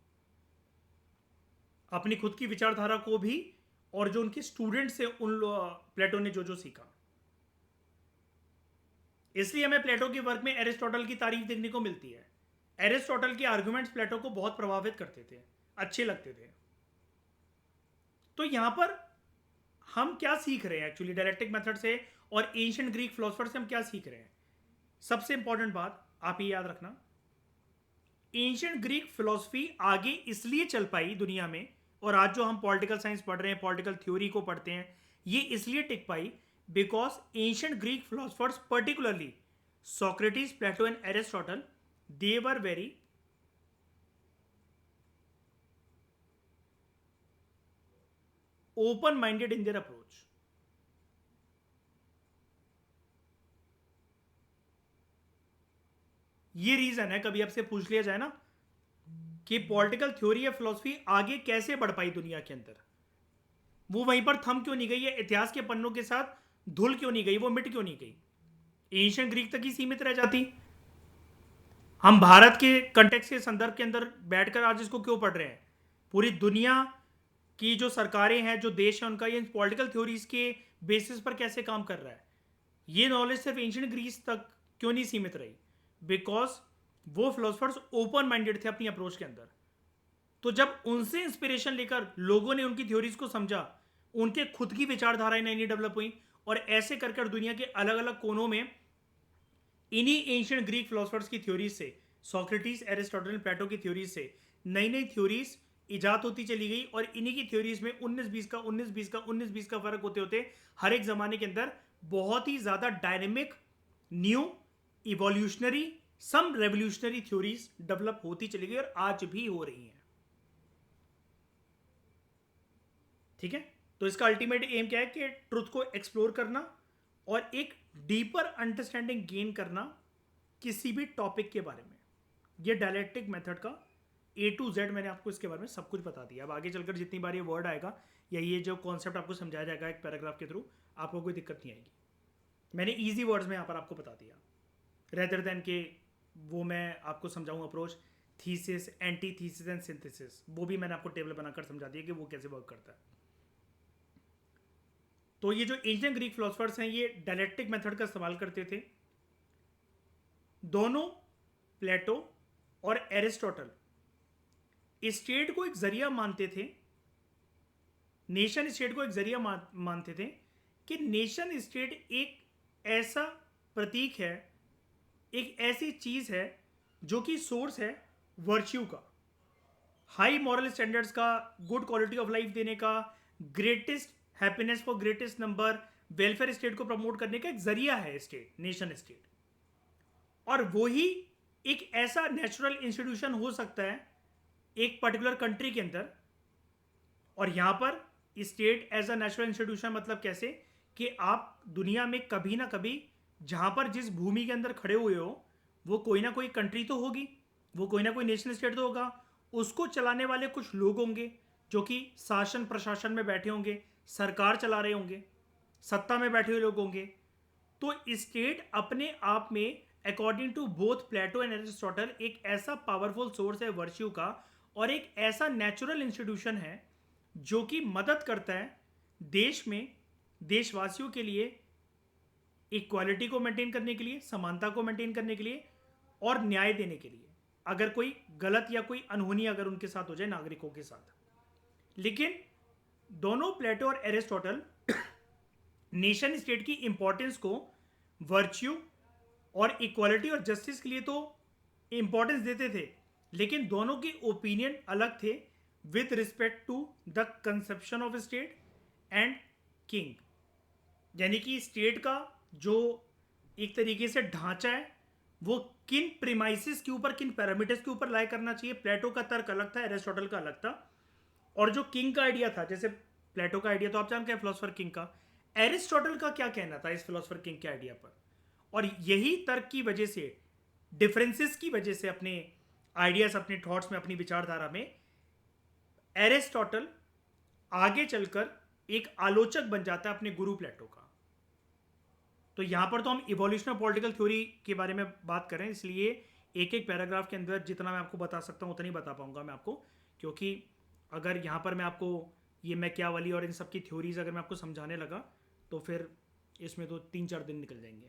अपनी खुद की विचारधारा को भी और जो उनके स्टूडेंट्स थे उन प्लेटो ने जो जो सीखा। इसलिए हमें प्लेटो के वर्क में एरिस्टोटल की तारीफ देखने को मिलती है। एरिस्टोटल के आर्गुमेंट्स प्लेटो को बहुत प्रभावित करते थे, अच्छे लगते थे। तो यहां पर हम क्या सीख रहे हैं एक्चुअली डायलेक्टिक मेथड से और एंशिएंट ग्रीक फिलोसफर से हम क्या सीख रहे हैं? सबसे इंपॉर्टेंट बात आप ये याद रखना, एंशिएंट ग्रीक फिलोसफी आगे इसलिए चल पाई दुनिया में, और आज जो हम पॉलिटिकल साइंस पढ़ रहे हैं, पॉलिटिकल थ्योरी को पढ़ते हैं, ये इसलिए टिक पाई because ancient Greek philosophers particularly Socrates, Plato and Aristotle, they were very open-minded in their approach. ये रीजन है, कभी आपसे पूछ लिया जाए ना कि पॉलिटिकल थ्योरी या फिलोसफी आगे कैसे बढ़ पाई दुनिया के अंदर, वो वहीं पर थम क्यों नहीं गई, या इतिहास के पन्नों के साथ धुल क्यों नहीं गई, वो मिट क्यों नहीं गई, एंशिएंट ग्रीक तक ही सीमित रह जाती। हम भारत के कंटेक्स्ट के संदर्भ के अंदर बैठकर आज इसको क्यों पढ़ रहे हैं? पूरी दुनिया की जो सरकारें हैं, जो देश है, उनका ये पॉलिटिकल थ्योरीज के बेसिस पर कैसे काम कर रहा है, ये नॉलेज सिर्फ एंशिएंट ग्रीस तक क्यों नहीं सीमित रही? बिकॉज वो फिलोसफर्स ओपन माइंडेड थे अपनी अप्रोच के अंदर। तो जब उनसे इंस्पिरेशन लेकर लोगों ने उनकी थ्योरीज को समझा, उनके खुद की विचारधाराएं नई नई डेवलप हुई, और ऐसे कर कर दुनिया के अलग अलग कोनों में इन्हीं एंशिएंट ग्रीक फिलोसफर्स की थ्योरीज से, सोक्रेटिस, एरिस्टोटल, प्लेटो की थ्योरीज से नई नई थ्योरीज इजाद होती चली गई, और इन्हीं की थ्योरीज में 19-20 का फर्क होते होते हर एक जमाने के अंदर बहुत ही ज्यादा डायनेमिक, न्यू, इवोल्यूशनरी, सम रेवोल्यूशनरी थ्योरीज डेवलप होती चली गई, और आज भी हो रही हैं। ठीक है, तो इसका अल्टीमेट एम क्या है कि ट्रुथ को एक्सप्लोर करना और एक डीपर अंडरस्टैंडिंग गेन करना किसी भी टॉपिक के बारे में। ये डायलेक्टिक मेथड का A to Z मैंने आपको इसके बारे में सब कुछ बता दिया। अब आगे चलकर जितनी बार ये वर्ड आएगा या ये जो कॉन्सेप्ट आपको समझाया जाएगा एक पैराग्राफ के थ्रू, आपको कोई दिक्कत नहीं आएगी। मैंने ईजी वर्ड्स में यहाँ पर आपको बता दिया, रेदर देन के वो मैं आपको समझाऊँ approach, thesis, anti thesis and synthesis, वो भी मैंने आपको टेबल बनाकर समझा दिया कि वो कैसे वर्क करता है। तो ये जो एंशिएंट ग्रीक फिलोसफर्स हैं, ये डायलेक्टिक मेथड का इस्तेमाल करते थे। दोनों प्लेटो और एरिस्टोटल स्टेट को एक जरिया मानते थे, नेशन स्टेट को एक जरिया मानते थे कि नेशन स्टेट एक ऐसा प्रतीक है, एक ऐसी चीज है जो कि सोर्स है वर्च्यू का, हाई मॉरल स्टैंडर्ड्स का, गुड क्वालिटी ऑफ लाइफ देने का, greatest happiness for greatest number, welfare state को प्रमोट करने का एक जरिया है स्टेट, नेशन स्टेट। और वो ही एक ऐसा नेचुरल इंस्टीट्यूशन हो सकता है एक पर्टिकुलर कंट्री के अंदर। और यहां पर state as a natural institution मतलब कैसे कि आप दुनिया में कभी ना कभी जहां पर जिस भूमि के अंदर खड़े हुए हो, वो कोई ना कोई कंट्री तो होगी, वो कोई ना कोई नेशनल स्टेट तो होगा, उसको चलाने वाले कुछ लोग होंगे जो कि शासन प्रशासन में बैठे होंगे, सरकार चला रहे होंगे, सत्ता में बैठे हुए लोग होंगे। तो स्टेट अपने आप में according to both Plato and Aristotle एक ऐसा पावरफुल सोर्स है वर्च्यू का, और एक ऐसा नेचुरल इंस्टीट्यूशन है जो कि मदद करता है देश में देशवासियों के लिए इक्वालिटी को मेंटेन करने के लिए, समानता को मेंटेन करने के लिए, और न्याय देने के लिए अगर कोई गलत या कोई अनहोनी अगर उनके साथ हो जाए नागरिकों के साथ। लेकिन दोनों प्लेटो और एरिस्टोटल नेशन स्टेट की इंपॉर्टेंस को वर्च्यू और इक्वालिटी और जस्टिस के लिए तो इंपॉर्टेंस देते थे, लेकिन दोनों के ओपिनियन अलग थे with respect to the conception of state and king. यानी कि स्टेट का जो एक तरीके से ढांचा है वो किन प्रीमाइसिस के ऊपर, किन पैरामीटर्स के ऊपर लाए करना चाहिए, प्लेटो का तर्क अलग था, एरिस्टोटल का अलग था। और जो किंग का आइडिया था, जैसे प्लेटो का आइडिया तो आप जानते हैं फिलोसफर किंग का, एरिस्टोटल का क्या कहना था इस फिलोसफर किंग के आइडिया पर। और यही तर्क की वजह से, डिफरेंसेस की वजह से, अपने आइडियाज, अपने थॉट्स में, अपनी विचारधारा में एरिस्टोटल आगे चलकर एक आलोचक बन जाता है अपने गुरु प्लेटो का। तो यहां पर तो हम इवोल्यूशन ऑफ पॉलिटिकल थ्योरी के बारे में बात करें, इसलिए एक एक पैराग्राफ के अंदर जितना मैं आपको बता सकता हूं उतना ही बता पाऊंगा मैं आपको, क्योंकि अगर यहां पर मैं आपको ये मैकियावेली और इन सब की थ्योरीज अगर मैं आपको समझाने लगा तो फिर इसमें तो 3-4 दिन निकल जाएंगे,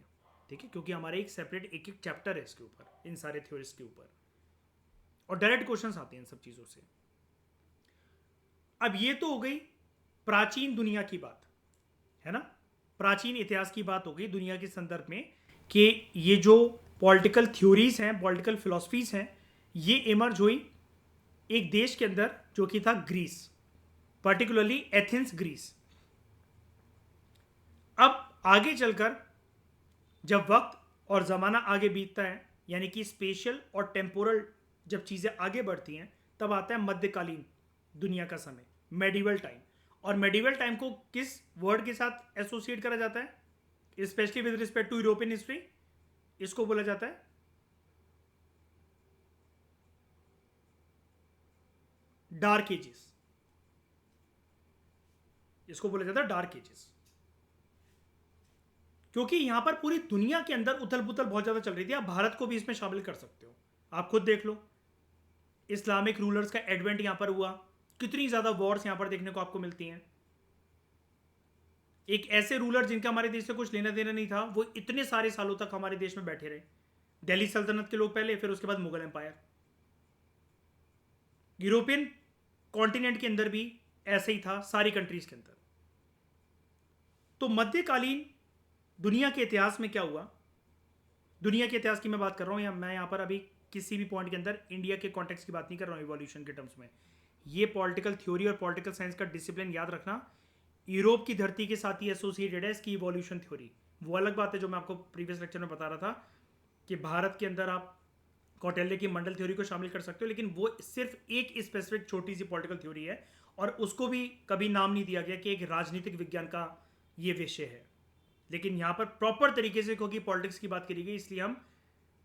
ठीक है, क्योंकि हमारे एक सेपरेट एक एक चैप्टर है इसके ऊपर, इन सारे थ्योरीज के ऊपर, और डायरेक्ट क्वेश्चंस आते हैं इन सब चीज़ों से। अब ये तो हो गई प्राचीन दुनिया की बात, है ना, प्राचीन इतिहास की बात हो गई दुनिया के संदर्भ में कि ये जो पॉलिटिकल थ्योरीज हैं, पॉलिटिकल फिलोसफीज हैं, ये इमर्ज हुई एक देश के अंदर जो कि था ग्रीस, पर्टिकुलरली एथेंस, ग्रीस। अब आगे चलकर जब वक्त और ज़माना आगे बीतता है, यानी कि स्पेशल और टेम्पोरल जब चीज़ें आगे बढ़ती हैं, तब आता है मध्यकालीन दुनिया का समय, मेडिवल टाइम। और मेडिवल टाइम को किस वर्ड के साथ एसोसिएट करा जाता है, specially with respect to European history? इसको बोला जाता है डार्क एजेस। इसको बोला जाता है डार्क एजेस, क्योंकि यहां पर पूरी दुनिया के अंदर उथल पुथल बहुत ज्यादा चल रही थी। आप भारत को भी इसमें शामिल कर सकते हो, आप खुद देख लो, इस्लामिक रूलर्स का एडवेंट यहां पर हुआ, कितनी ज्यादा वॉर्स यहां पर देखने को आपको मिलती हैं। एक ऐसे रूलर जिनका हमारे देश से कुछ लेना देना नहीं था, वो इतने सारे सालों तक हमारे देश में बैठे रहे। दिल्ली सल्तनत के लोग पहले, फिर उसके बाद मुगल एम्पायर। यूरोपियन कॉन्टिनेंट के अंदर भी ऐसे ही था, सारी कंट्रीज के अंदर। तो मध्यकालीन दुनिया के इतिहास में क्या हुआ, दुनिया के इतिहास की मैं बात कर रहा हूं, या मैं यहां पर अभी किसी भी पॉइंट के अंदर इंडिया के कॉन्टेक्स्ट की बात नहीं कर रहा हूं, इवोल्यूशन के टर्म्स में। ये पॉलिटिकल थ्योरी और पॉलिटिकल साइंस का डिसिप्लिन याद रखना, यूरोप की धरती के साथ ही एसोसिएटेड है इसकी इवोल्यूशन थ्योरी। वो अलग बात है जो मैं आपको प्रीवियस लेक्चर में बता रहा था कि भारत के अंदर आप कौटिल्य की मंडल थ्योरी को शामिल कर सकते हो, लेकिन वो सिर्फ एक स्पेसिफिक छोटी सी पॉलिटिकल थ्योरी है, और उसको भी कभी नाम नहीं दिया गया कि एक राजनीतिक विज्ञान का ये विषय है। लेकिन यहाँ पर प्रॉपर तरीके से क्योंकि पॉलिटिक्स की बात करी गई, इसलिए हम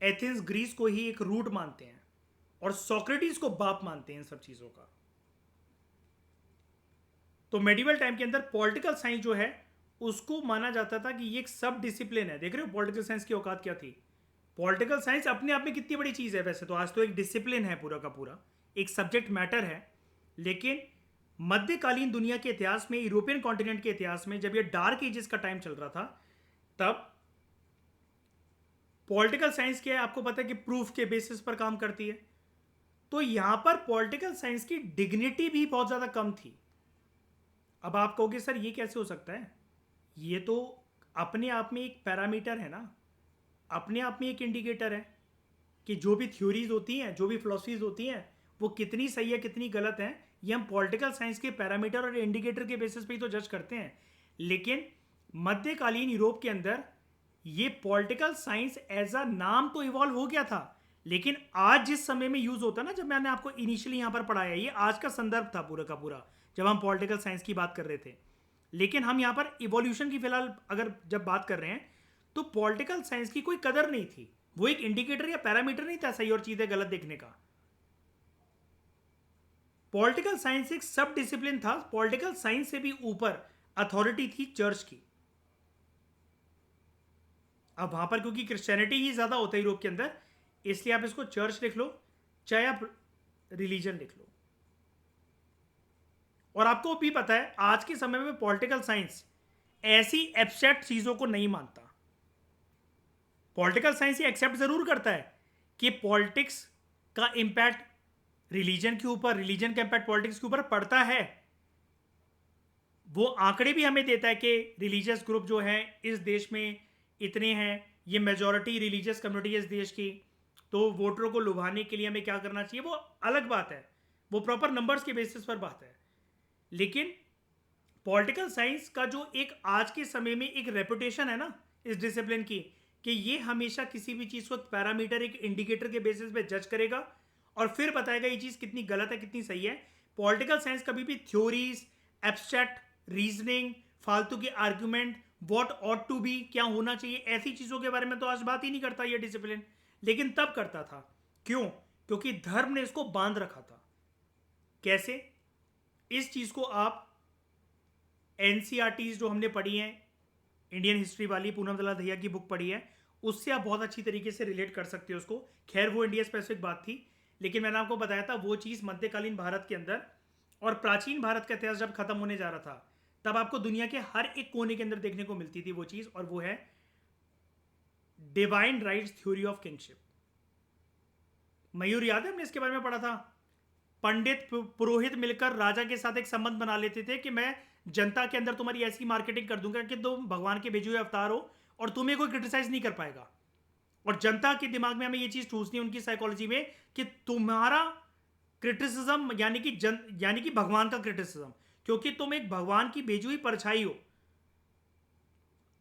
एथेंस ग्रीस को ही एक रूट मानते हैं और सोक्रेटिस को बाप मानते हैं इन सब चीजों का। तो मेडिवल टाइम के अंदर पॉलिटिकल साइंस जो है उसको माना जाता था कि ये एक सब डिसिप्लिन है। देख रहे हो पॉलिटिकल साइंस की औकात क्या थी। पॉलिटिकल साइंस अपने आप में कितनी बड़ी चीज है, वैसे तो आज तो एक डिसिप्लिन है पूरा का पूरा, एक सब्जेक्ट मैटर है। लेकिन मध्यकालीन दुनिया के इतिहास में, यूरोपियन कॉन्टिनेंट के इतिहास में, जब ये डार्क एजेस का टाइम चल रहा था, तब पॉलिटिकल साइंस क्या है आपको पता है कि प्रूफ के बेसिस पर काम करती है। तो यहां पर पॉलिटिकल साइंस की डिग्निटी भी बहुत ज्यादा कम थी। अब आप कहोगे सर ये कैसे हो सकता है, ये तो अपने आप में एक पैरामीटर है ना, अपने आप में एक इंडिकेटर है कि जो भी थ्योरीज होती हैं, जो भी फिलोसफीज होती हैं, वो कितनी सही है कितनी गलत है, ये हम पॉलिटिकल साइंस के पैरामीटर और इंडिकेटर के बेसिस पे ही तो जज करते हैं। लेकिन मध्यकालीन यूरोप के अंदर ये पॉलिटिकल साइंस एज अ नाम तो इवॉल्व हो गया था, लेकिन आज जिस समय में यूज होता है ना, जब मैंने आपको इनिशियली यहां पर पढ़ाया, ये आज का संदर्भ था पूरा का पूरा जब हम पॉलिटिकल साइंस की बात कर रहे थे। लेकिन हम यहां पर इवोल्यूशन की फिलहाल अगर जब बात कर रहे हैं, तो पॉलिटिकल साइंस की कोई कदर नहीं थी, वो एक इंडिकेटर या पैरामीटर नहीं था सही और चीजें गलत देखने का। पॉलिटिकल साइंस एक सब डिसिप्लिन था। पॉलिटिकल साइंस से भी ऊपर अथॉरिटी थी चर्च की। अब वहां पर क्योंकि क्रिश्चियनिटी ही ज्यादा होता है यूरोप के अंदर, इसलिए आप इसको चर्च लिख लो, चाहे आप रिलीजन लिख लो। और आपको भी पता है आज के समय में पॉलिटिकल साइंस ऐसी एब्स्ट्रैक्ट चीजों को नहीं मानता। पॉलिटिकल साइंस ये एक्सेप्ट जरूर करता है कि पॉलिटिक्स का इंपैक्ट रिलीजन के ऊपर, रिलीजन का इंपैक्ट पॉलिटिक्स के ऊपर पड़ता है। वो आंकड़े भी हमें देता है कि रिलीजियस ग्रुप जो है इस देश में इतने हैं, ये मेजॉरिटी रिलीजियस कम्युनिटी है इस देश की, तो वोटरों को लुभाने के लिए हमें क्या करना चाहिए, वो अलग बात है, वो प्रॉपर नंबर्स के बेसिस पर बात है। लेकिन पॉलिटिकल साइंस का जो एक आज के समय में एक रेपुटेशन है ना इस डिसिप्लिन की, कि ये हमेशा किसी भी चीज को पैरामीटर, एक इंडिकेटर के बेसिस पे जज करेगा और फिर बताएगा ये चीज कितनी गलत है कितनी सही है। पॉलिटिकल साइंस कभी भी थ्योरीज, एब्स्ट्रैक्ट रीजनिंग, फालतू के argument, what ought to be, क्या होना चाहिए, ऐसी चीजों के बारे में तो आज बात ही नहीं करता ये डिसिप्लिन। लेकिन तब करता था। क्यों? क्योंकि धर्म ने इसको बांध रखा था। कैसे? इस चीज को आप एनसीईआरटीज जो हमने पढ़ी है, इंडियन हिस्ट्री वाली पूनम दलाल दहिया की बुक पढ़ी है, उससे आप बहुत अच्छी तरीके से रिलेट कर सकते हो उसको। खैर वो इंडिया स्पेसिफिक बात थी, लेकिन मैंने आपको बताया था वो चीज़ मध्यकालीन भारत के अंदर और प्राचीन भारत का इतिहास जब खत्म होने जा रहा था, तब आपको दुनिया के हर एक कोने के अंदर देखने को मिलती थी वो चीज, और वो है divine rights theory of kingship. Mayur, याद है हमने इसके बारे में पढ़ा था? पंडित पुरोहित मिलकर राजा के साथ एक संबंध बना लेते थे कि मैं जनता के अंदर तुम्हारी ऐसी मार्केटिंग कर दूंगा कि तुम भगवान के भेजे हुए अवतार हो और तुम्हें कोई क्रिटिसाइज नहीं कर पाएगा। और जनता के दिमाग में हमें ये चीज ठूसनी है, उनकी साइकोलॉजी में, कि तुम्हारा क्रिटिसिज्म यानी कि भगवान का क्रिटिसिज्म, क्योंकि तुम एक भगवान की भेजी हुई परछाई हो।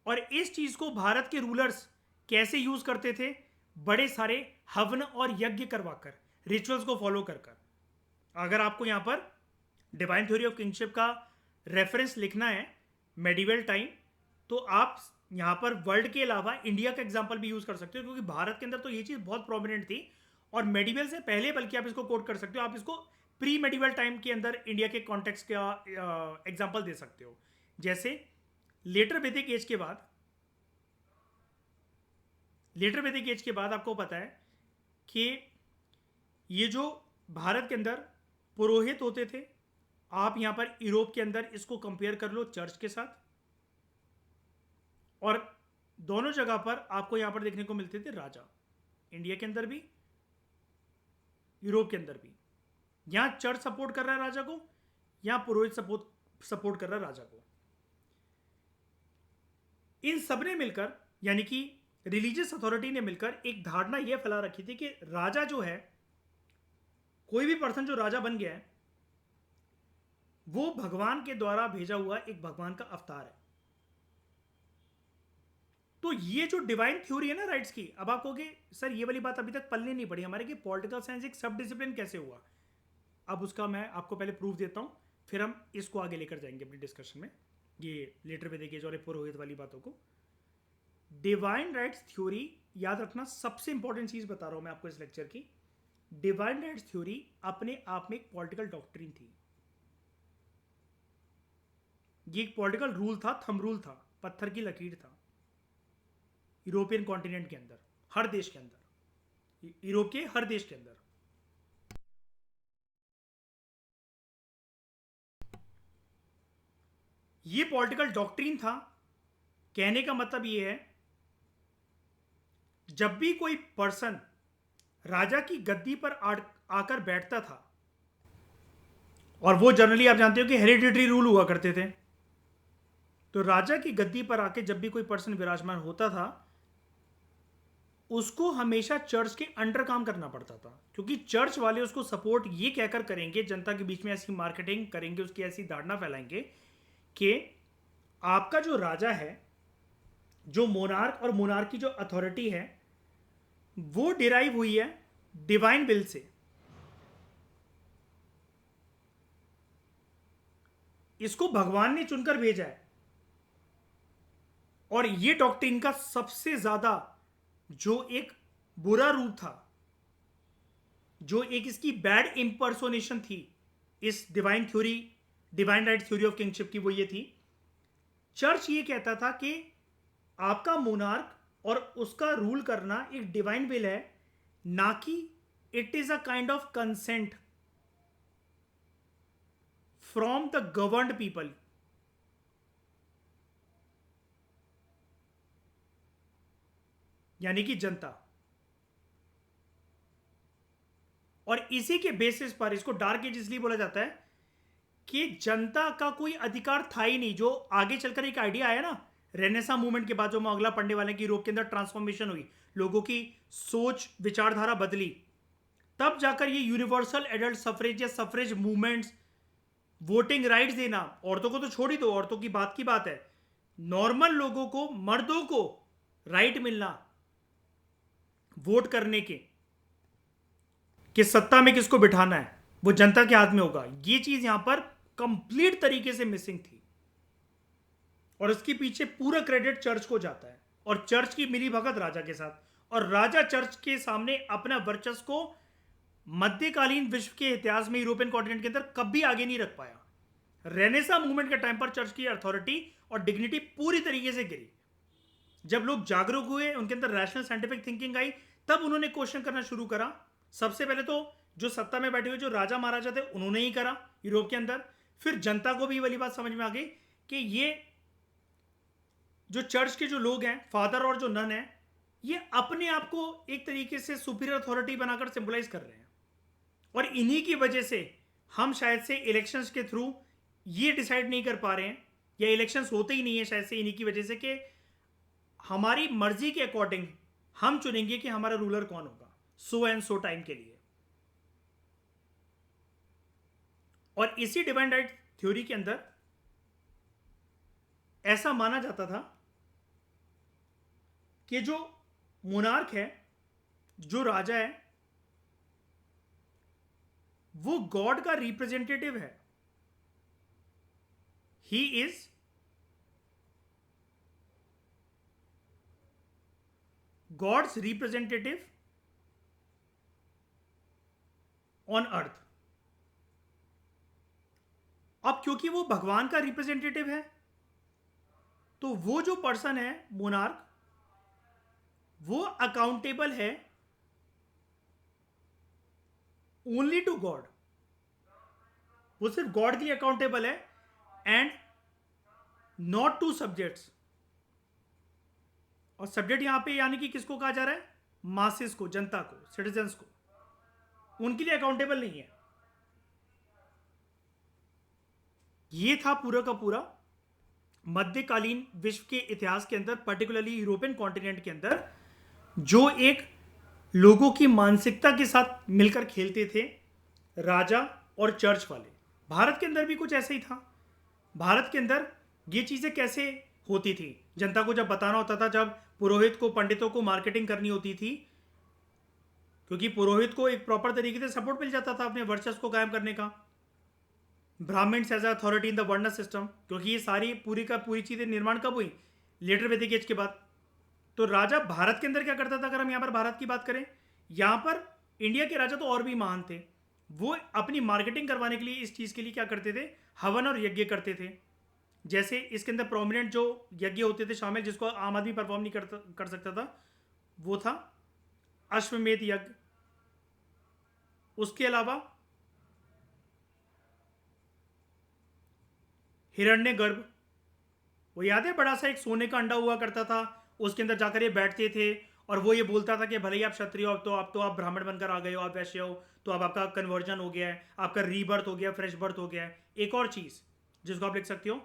और इस चीज को भारत के रूलर्स कैसे यूज करते थे? बड़े सारे हवन और यज्ञ करवाकर, रिचुअल्स को फॉलो कर कर। अगर आपको यहां पर डिवाइन थ्योरी ऑफ किंगशिप का रेफरेंस लिखना है मेडिवल टाइम, तो आप यहां पर वर्ल्ड के अलावा इंडिया का एग्जांपल भी यूज कर सकते हो, क्योंकि भारत के अंदर तो ये चीज बहुत प्रोमिनेंट थी, और मेडिवल से पहले बल्कि आप इसको कोट कर सकते हो। आप इसको प्री मेडिवल टाइम के अंदर इंडिया के कॉन्टेक्स्ट का एग्जांपल दे सकते हो। जैसे लेटर वैदिक एज के बाद आपको पता है कि ये जो भारत के अंदर पुरोहित होते थे, आप यहां पर यूरोप के अंदर इसको कंपेयर कर लो चर्च के साथ, और दोनों जगह पर आपको यहां पर देखने को मिलते थे राजा, इंडिया के अंदर भी यूरोप के अंदर भी। यहां चर्च सपोर्ट कर रहा है राजा को, यहां पुरोहित सपोर्ट कर रहा है राजा को। इन सब ने मिलकर, यानी कि रिलीजियस अथॉरिटी ने मिलकर एक धारणा यह फैला रखी थी कि राजा जो है, कोई भी पर्सन जो राजा बन गया है, वो भगवान के द्वारा भेजा हुआ एक भगवान का अवतार है। तो ये जो डिवाइन थ्योरी है ना राइट्स की, अब आप कहोगे सर ये वाली बात अभी तक पढ़ने नहीं पड़ी हमारे, कि पॉलिटिकल साइंस एक सब डिसिप्लिन कैसे हुआ? अब उसका मैं आपको पहले प्रूफ देता हूं, फिर हम इसको आगे लेकर जाएंगे अपनी डिस्कशन में, ये लेटर वैदिक एज और पुरोहित वाली बातों को। डिवाइन राइट्स थ्योरी, याद रखना, सबसे इंपॉर्टेंट चीज बता रहा हूं मैं आपको इस लेक्चर की। डिवाइन राइट्स थ्योरी अपने आप में एक पॉलिटिकल डॉक्ट्रिन थी। ये एक पॉलिटिकल रूल था, थंब रूल था, पत्थर की लकीर था यूरोपियन कॉन्टिनेंट के अंदर, हर देश के अंदर, यूरोप के हर देश के अंदर। ये पॉलिटिकल डॉक्ट्रिन था। कहने का मतलब ये है, जब भी कोई पर्सन राजा की गद्दी पर आकर बैठता था, और वो जनरली आप जानते हो कि हेरिडिटरी रूल हुआ करते थे, तो राजा की गद्दी पर आके जब भी कोई पर्सन विराजमान होता था, उसको हमेशा चर्च के अंडर काम करना पड़ता था, क्योंकि चर्च वाले उसको सपोर्ट ये कहकर करेंगे, जनता के बीच में ऐसी मार्केटिंग करेंगे, उसकी ऐसी धारणा फैलाएंगे कि आपका जो राजा है, जो मोनार्क और मोनार्क की जो अथॉरिटी है, वो डिराइव हुई है डिवाइन विल से। इसको भगवान ने चुनकर भेजा है। और ये डॉक्ट्रिन का सबसे ज्यादा जो एक बुरा रूप था, जो एक इसकी बैड इंपर्सोनेशन थी इस divine right theory of kingship की, वो ये थी, चर्च ये कहता था कि आपका मोनार्क और उसका रूल करना एक डिवाइन विल है, ना कि it is a kind of consent from the governed people. यानी कि जनता। और इसी के बेसिस पर इसको डार्क एज इसलिए बोला जाता है कि जनता का कोई अधिकार था ही नहीं। जो आगे चलकर एक आइडिया आया ना रेनेसा मूवमेंट के बाद, जो हम अगला पढ़ने वाले की, यूरोप के अंदर ट्रांसफॉर्मेशन हुई, लोगों की सोच विचारधारा बदली, तब जाकर ये यूनिवर्सल एडल्ट सफरेज या सफरेज मूवमेंट्स, वोटिंग राइट्स देना, औरतों को तो छोड़ ही दो, औरतों की बात है, नॉर्मल लोगों को, मर्दों को राइट मिलना वोट करने के, कि सत्ता में किसको बिठाना है, वो जनता के हाथ में होगा। ये चीज यहां पर कंप्लीट तरीके से मिसिंग थी, और इसके पीछे पूरा क्रेडिट चर्च को जाता है, और चर्च की मिली भगत राजा के साथ, और राजा चर्च के सामने अपना वर्चस्व को मध्यकालीन विश्व के इतिहास में यूरोपियन कॉन्टिनेंट के अंदर कभी आगे नहीं रख पाया। रेनेसा मूवमेंट के टाइम पर चर्च की अथॉरिटी और डिग्निटी पूरी तरीके से गिरी। जब लोग जागरूक हुए, उनके अंदर रैशनल साइंटिफिक थिंकिंग आई, तब उन्होंने क्वेश्चन करना शुरू करा। सबसे पहले तो जो सत्ता में बैठे हुए जो राजा महाराजा थे उन्होंने ही करा यूरोप के अंदर। फिर जनता को भी वाली बात समझ में आ गई कि ये जो चर्च के जो लोग हैं, फादर और जो नन है, ये अपने आप को एक तरीके से सुपीरियर अथॉरिटी बनाकर सिंबलाइज कर रहे हैं। और इन्हीं की वजह से हम शायद से इलेक्शंस के थ्रू ये डिसाइड नहीं कर पा रहे हैं, या इलेक्शंस होते ही नहीं है शायद से इन्हीं की वजह से, कि हमारी मर्जी के अकॉर्डिंग हम चुनेंगे कि हमारा रूलर कौन होगा सो एंड सो टाइम के लिए। और इसी डिवाइन राइट थ्योरी के अंदर ऐसा माना जाता था कि जो मोनार्क है, जो राजा है, वो गॉड का रिप्रेजेंटेटिव है। He is God's representative on earth. अब क्योंकि वो भगवान का रिप्रेजेंटेटिव है, तो वो जो पर्सन है मोनार्क, वो अकाउंटेबल है ओनली टू गॉड। वो सिर्फ गॉड के लिए अकाउंटेबल है एंड नॉट टू सब्जेक्ट्स। और सब्जेक्ट यहां पे यानी कि किसको कहा जा रहा है? मासेस को, जनता को, सिटीजन्स को। उनके लिए अकाउंटेबल नहीं है। ये था पूरा का पूरा मध्यकालीन विश्व के इतिहास के अंदर, पर्टिकुलरली यूरोपियन कॉन्टिनेंट के अंदर, जो एक लोगों की मानसिकता के साथ मिलकर खेलते थे राजा और चर्च वाले। भारत के अंदर भी कुछ ऐसा ही था। भारत के अंदर ये चीजें कैसे होती थी, जनता को जब बताना होता था, जब पुरोहित को, पंडितों को मार्केटिंग करनी होती थी, क्योंकि पुरोहित को एक प्रॉपर तरीके से सपोर्ट मिल जाता था अपने वर्चस्व को कायम करने का। Brahmins as authority in the varna system, क्योंकि ये सारी पूरी का पूरी चीजें निर्माण कब हुई? लेटर वैदिक एज के बाद। तो राजा भारत के अंदर क्या करता था? अगर हम यहां पर भारत की बात करें, यहां पर इंडिया के राजा तो और भी महान थे। वो अपनी मार्केटिंग करवाने के लिए, इस चीज के लिए क्या करते थे? हवन और यज्ञ करते थे। जैसे इसके अंदर प्रोमिनेंट जो यज्ञ होते थे शामिल, जिसको आम आदमी परफॉर्म नहीं कर सकता था, वो था अश्वमेध यज्ञ। उसके अलावा हिरण्यगर्भ, वो याद है? बड़ा सा एक सोने का अंडा हुआ करता था, उसके अंदर जाकर ये बैठते थे और वो ये बोलता था कि भले ही आप क्षत्रिय हो, अब तो आप ब्राह्मण बनकर आ गए हो, आप वैश्य हो, तो अब आपका कन्वर्जन हो गया है, आपका रीबर्थ हो गया, फ्रेश बर्थ हो गया है। एक और चीज जिसको आप लिख सकते हो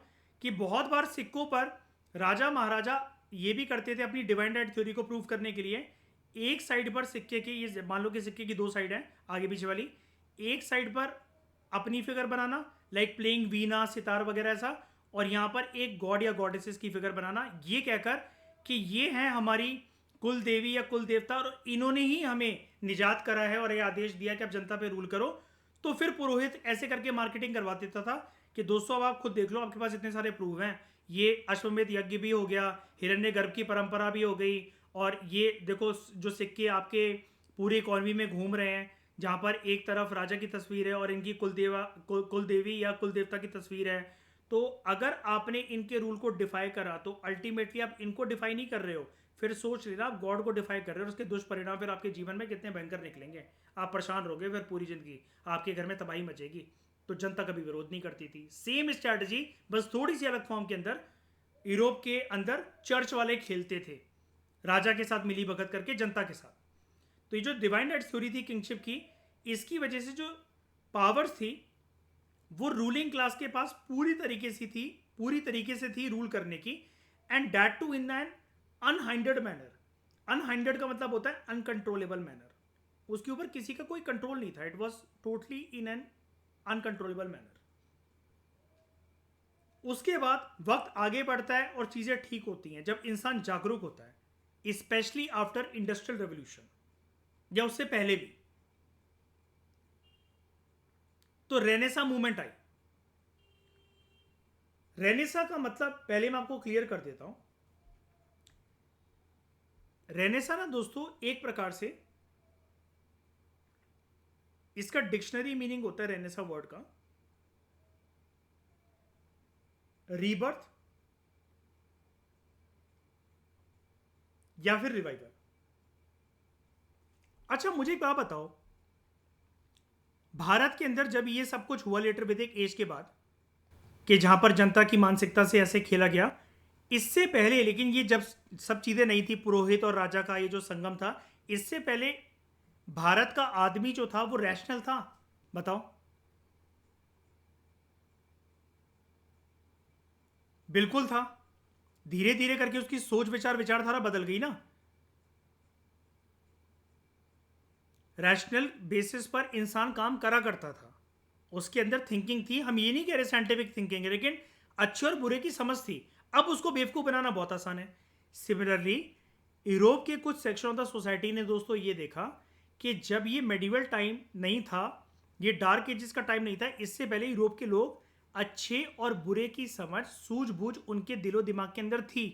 कि बहुत बार सिक्कों पर राजा महाराजा ये भी करते थे अपनी डिवाइन राइट थ्योरी को प्रूव करने के लिए। एक साइड पर सिक्के की, ये मान लो कि सिक्के की दो साइड है, आगे पीछे वाली, एक साइड पर अपनी फिगर बनाना, लाइक प्लेइंग वीणा, सितार वगैरह ऐसा, और यहां पर एक गॉड या गॉडेसेस की फिगर बनाना, ये कहकर कि ये है हमारी कुल देवी या कुल देवता और इन्होंने ही हमें निजात करा है और ये आदेश दिया कि आप जनता पे रूल करो। तो फिर पुरोहित ऐसे करके मार्केटिंग करवा देता था कि दोस्तों अब आप खुद देख लो, आपके पास इतने सारे प्रूफ हैं, ये अश्वमेध यज्ञ भी हो गया, हिरण्यगर्भ की परंपरा भी हो गई, और ये देखो जो सिक्के आपके पूरी इकॉनमी में घूम रहे हैं, जहां पर एक तरफ राजा की तस्वीर है और इनकी कुल देवी या कुल देवता की तस्वीर है। तो अगर आपने इनके रूल को डिफाई करा तो अल्टीमेटली आप इनको डिफाई नहीं कर रहे हो, फिर सोच लेना आप गॉड को डिफाई कर रहे हो, और उसके दुष्परिणाम फिर आपके जीवन में कितने भयंकर निकलेंगे। आप परेशान रहोगे फिर पूरी जिंदगी, आपके घर में तबाही मचेगी। तो जनता कभी विरोध नहीं करती थी। सेम स्ट्रैटेजी, बस थोड़ी सी अलग फॉर्म के अंदर यूरोप के अंदर चर्च वाले खेलते थे, राजा के साथ मिली भगत करके जनता के साथ। तो ये जो डिवाइन राइट थ्योरी थी किंगशिप की, इसकी वजह से जो पावर्स थी वो रूलिंग क्लास के पास पूरी तरीके से थी रूल करने की, and that too in an unhindered manner. Unhindered का मतलब होता है अनकंट्रोलेबल मैनर। उसके ऊपर किसी का कोई कंट्रोल नहीं था, it was totally in an uncontrollable manner. उसके बाद वक्त आगे बढ़ता है और चीजें ठीक होती हैं जब इंसान जागरूक होता है, स्पेशली आफ्टर इंडस्ट्रियल रेवोल्यूशन या उससे पहले भी। तो रेनेसा मूवमेंट आई। रेनेसा का मतलब पहले मैं आपको क्लियर कर देता हूं। रेनेसा ना दोस्तों, एक प्रकार से इसका डिक्शनरी मीनिंग होता है रेनेसा वर्ड का रीबर्थ या फिर रिवाइवल। अच्छा मुझे एक बात बताओ, भारत के अंदर जब ये सब कुछ हुआ लेटर विद एक एज के बाद, कि जहां पर जनता की मानसिकता से ऐसे खेला गया, इससे पहले लेकिन ये जब सब चीजें नहीं थी, पुरोहित और राजा का ये जो संगम था, इससे पहले भारत का आदमी जो था वो रैशनल था? बताओ। बिल्कुल था। धीरे धीरे करके उसकी सोच विचार विचारधारा बदल गई ना। रैशनल बेसिस पर इंसान काम करा करता था, उसके अंदर थिंकिंग थी। हम ये नहीं कह रहे साइंटिफिक थिंकिंग है, लेकिन अच्छे और बुरे की समझ थी। अब उसको बेवकूफ़ बनाना बहुत आसान है। सिमिलरली यूरोप के कुछ सेक्शन ऑफ द सोसाइटी ने दोस्तों ये देखा कि जब ये मेडिवल टाइम नहीं था, ये डार्क एजेस का टाइम नहीं था, इससे पहले यूरोप के लोग अच्छे और बुरे की समझ सूझबूझ उनके दिलो दिमाग के अंदर थी।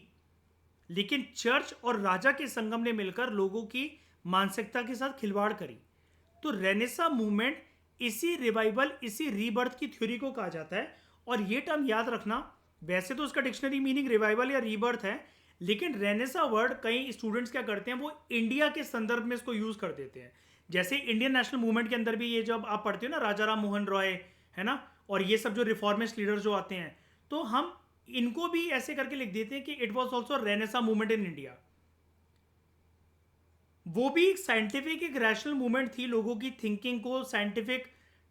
लेकिन चर्च और राजा के संगम ने मिलकर लोगों की मानसिकता के साथ खिलवाड़ करी। तो रेनेसा मूवमेंट इसी रिवाइवल, इसी रीबर्थ की थ्योरी को कहा जाता है। और ये टर्म याद रखना, वैसे तो उसका डिक्शनरी मीनिंग रिवाइवल या रीबर्थ है, लेकिन रेनेसा वर्ड कई स्टूडेंट्स क्या करते हैं, वो इंडिया के संदर्भ में इसको यूज कर देते हैं। जैसे इंडियन नेशनल मूवमेंट के अंदर भी ये जब आप पढ़ते हो ना, राजा राम मोहन रॉय, है ना, और ये सब जो रिफॉर्मिस्ट लीडर जो आते हैं, तो हम इनको भी ऐसे करके लिख देते हैं कि it was also Renaissance movement in India. वो भी एक साइंटिफिक, एक रैशनल मूवमेंट थी, लोगों की थिंकिंग को, साइंटिफिक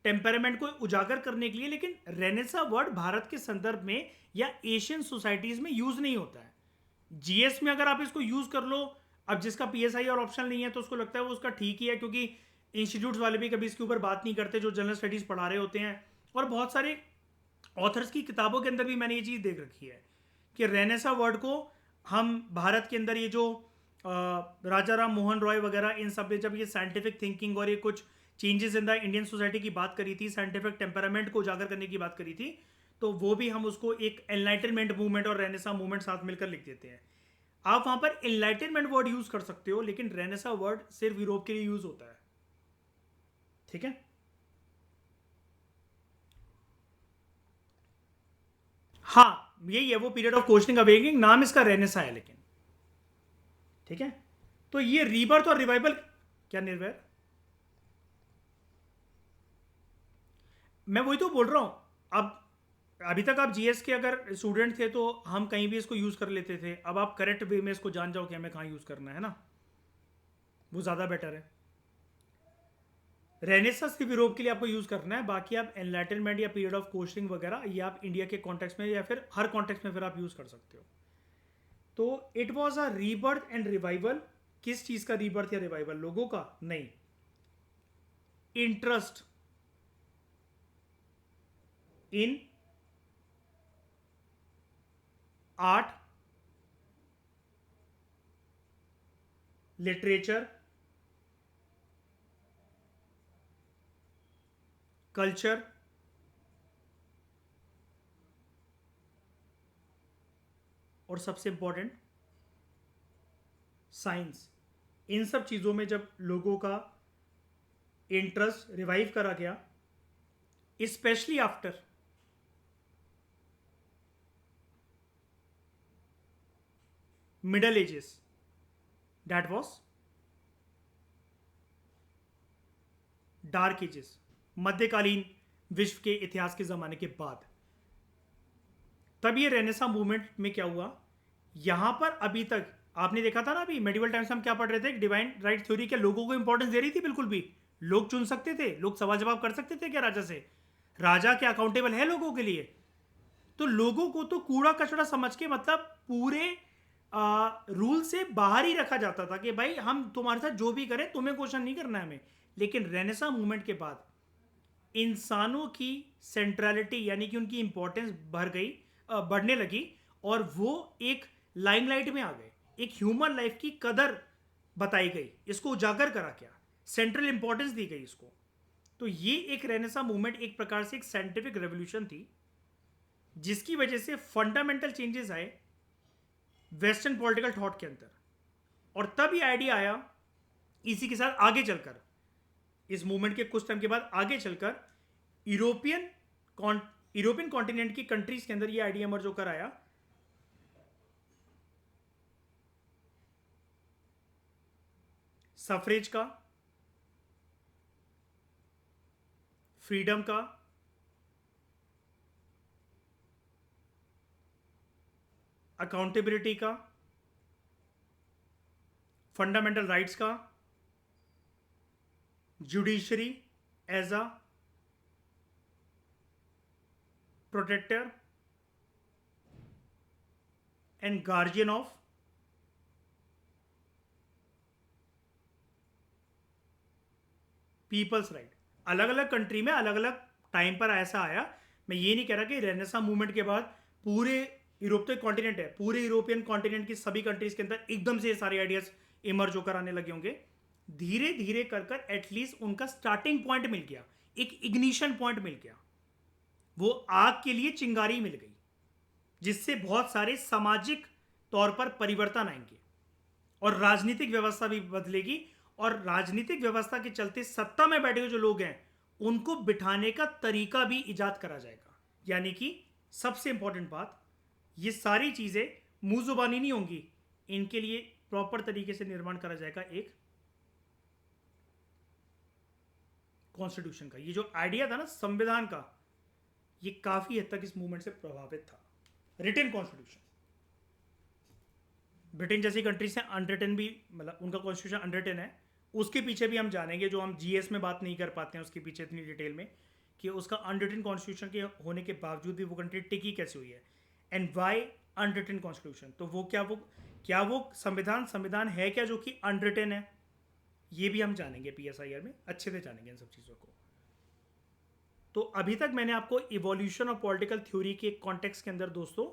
टेम्परामेंट को उजागर करने के लिए। लेकिन रेनेसा वर्ड भारत के संदर्भ में या एशियन सोसाइटीज में यूज नहीं होता है। जीएस में अगर आप इसको यूज कर लो, अब जिसका पीएसआई और ऑप्शन नहीं है तो उसको लगता है वो उसका ठीक ही है, क्योंकि इंस्टीट्यूट वाले भी कभी इसके ऊपर बात नहीं करते जो जनरल स्टडीज पढ़ा रहे होते हैं। और बहुत सारे ऑथर्स की किताबों के अंदर भी मैंने ये चीज़ देख रखी है कि रेनेसा वर्ड को हम भारत के अंदर ये जो राजा राम मोहन रॉय वगैरह इन सब ने जब ये साइंटिफिक थिंकिंग और ये कुछ changes in the Indian society की बात करी थी, साइंटिफिक टेम्परामेंट को उजागर करने की बात करी थी, तो वो भी हम उसको एक एनलाइटनमेंट मूवमेंट और रेनेसा मूवमेंट साथ मिलकर लिख देते हैं। आप वहां पर एनलाइटनमेंट वर्ड यूज कर सकते हो, लेकिन रेनेसा वर्ड सिर्फ यूरोप के लिए यूज होता है। ठीक है। हाँ, यही है वो पीरियड ऑफ क्वेश्चनिंग अवेकिंग, नाम इसका रेनेसा है लेकिन। ठीक है। तो ये रीबर्थ और रिवाइवल, क्या निर्भय, मैं वही तो बोल रहा हूं। अब अभी तक आप जीएस के अगर स्टूडेंट थे तो हम कहीं भी इसको यूज कर लेते थे। अब आप करेक्ट वे में इसको जान जाओ कि हमें कहाँ यूज करना है ना, वो ज्यादा बेटर है। रेनेसा सिर्फ यूरोप के लिए आपको यूज करना है, बाकी आप एनलाइटनमेंट या पीरियड ऑफ क्वेश्चनिंग वगैरह ये आप इंडिया के कॉन्टेक्स्ट में या फिर हर कॉन्टेक्स्ट में फिर आप यूज कर सकते हो। तो it was a rebirth and revival. किस चीज का रीबर्थ या रिवाइवल? लोगों का नहीं, interest in art, literature, culture और सबसे इंपॉर्टेंट साइंस। इन सब चीज़ों में जब लोगों का इंटरेस्ट रिवाइव करा गया, specially after middle edges, that was dark ages, मध्यकालीन विश्व के इतिहास के ज़माने के बाद, तब ये रेनेसा मूवमेंट में क्या हुआ, यहां पर अभी तक आपने देखा था ना, अभी मेडिवल टाइम्स हम क्या पढ़ रहे थे, डिवाइन राइट थ्योरी क्या लोगों को इंपॉर्टेंस दे रही थी? बिल्कुल भी। लोग चुन सकते थे, लोग सवाल जवाब कर सकते थे क्या राजा से? राजा क्या अकाउंटेबल है लोगों के लिए? तो लोगों को तो कूड़ा कचड़ा समझ के, मतलब पूरे रूल से बाहर ही रखा जाता था कि भाई हम तुम्हारे साथ जो भी करें तुम्हें क्वेश्चन नहीं करना है हमें। लेकिन रेनेसा मूवमेंट के बाद इंसानों की सेंट्रलिटी यानी कि उनकी इंपॉर्टेंस बढ़ गई, बढ़ने लगी, और वो एक लाइमलाइट में आ गए। एक ह्यूमन लाइफ की कदर बताई गई, इसको उजागर करा क्या, सेंट्रल इंपॉर्टेंस दी गई इसको। तो ये एक रेनेसा मूवमेंट एक प्रकार से एक साइंटिफिक रेवोल्यूशन थी, जिसकी वजह से फंडामेंटल चेंजेस आए वेस्टर्न पॉलिटिकल थॉट के अंदर। और तब ये आइडिया आया, इसी के साथ आगे चलकर, इस मूवमेंट के कुछ टाइम के बाद आगे चलकर यूरोपियन यूरोपियन कॉन्टिनेंट की कंट्रीज के अंदर ये आइडिया इमर्ज होकर आया सफरेज का, फ्रीडम का, अकाउंटेबिलिटी का, फंडामेंटल राइट्स का, judiciary as a protector and guardian of people's right. अलग अलग कंट्री में अलग अलग टाइम पर ऐसा आया। मैं ये नहीं कह रहा कि रेनेसा मूवमेंट के बाद पूरे यूरोप तो कॉन्टिनेंट है, पूरे यूरोपियन कॉन्टिनेंट की सभी कंट्रीज के अंदर एकदम से ये सारे आइडियाज इमर्ज होकर आने लगे होंगे। धीरे धीरे कर कर एटलीस्ट उनका स्टार्टिंग पॉइंट मिल गया, एक इग्निशन पॉइंट मिल गया, वो आग के लिए चिंगारी मिल गई, जिससे बहुत सारे सामाजिक तौर पर परिवर्तन आएंगे और राजनीतिक व्यवस्था भी बदलेगी। और राजनीतिक व्यवस्था के चलते सत्ता में बैठे हुए जो लोग हैं उनको बिठाने का तरीका भी इजाद करा जाएगा। यानी कि सबसे इंपॉर्टेंट बात, ये सारी चीजें मुंह जुबानी नहीं होंगी, इनके लिए प्रॉपर तरीके से निर्माण करा जाएगा एक कॉन्स्टिट्यूशन का। ये जो आइडिया था ना संविधान का, ये काफी हद तक इस मूवमेंट से प्रभावित था। रिटन कॉन्स्टिट्यूशन, ब्रिटेन जैसी कंट्री से अनरिटन भी, मतलब उनका कॉन्स्टिट्यूशन अनरिटन है, उसके पीछे भी हम जानेंगे, जो हम जीएस में बात नहीं कर पाते हैं उसके पीछे इतनी डिटेल में, कि उसका अनरिटन कॉन्स्टिट्यूशन के होने के बावजूद भी वो कंट्री टिकी कैसे हुई है, एंड वाई अनरिटन कॉन्स्टिट्यूशन। तो वो क्या वो संविधान है क्या जो कि अनरिटन है, ये भी हम जानेंगे पीएसआईआर में, अच्छे से जानेंगे इन सब चीज़ों को। तो अभी तक मैंने आपको इवोल्यूशन ऑफ पॉलिटिकल थ्योरी के कॉन्टेक्स्ट के अंदर दोस्तों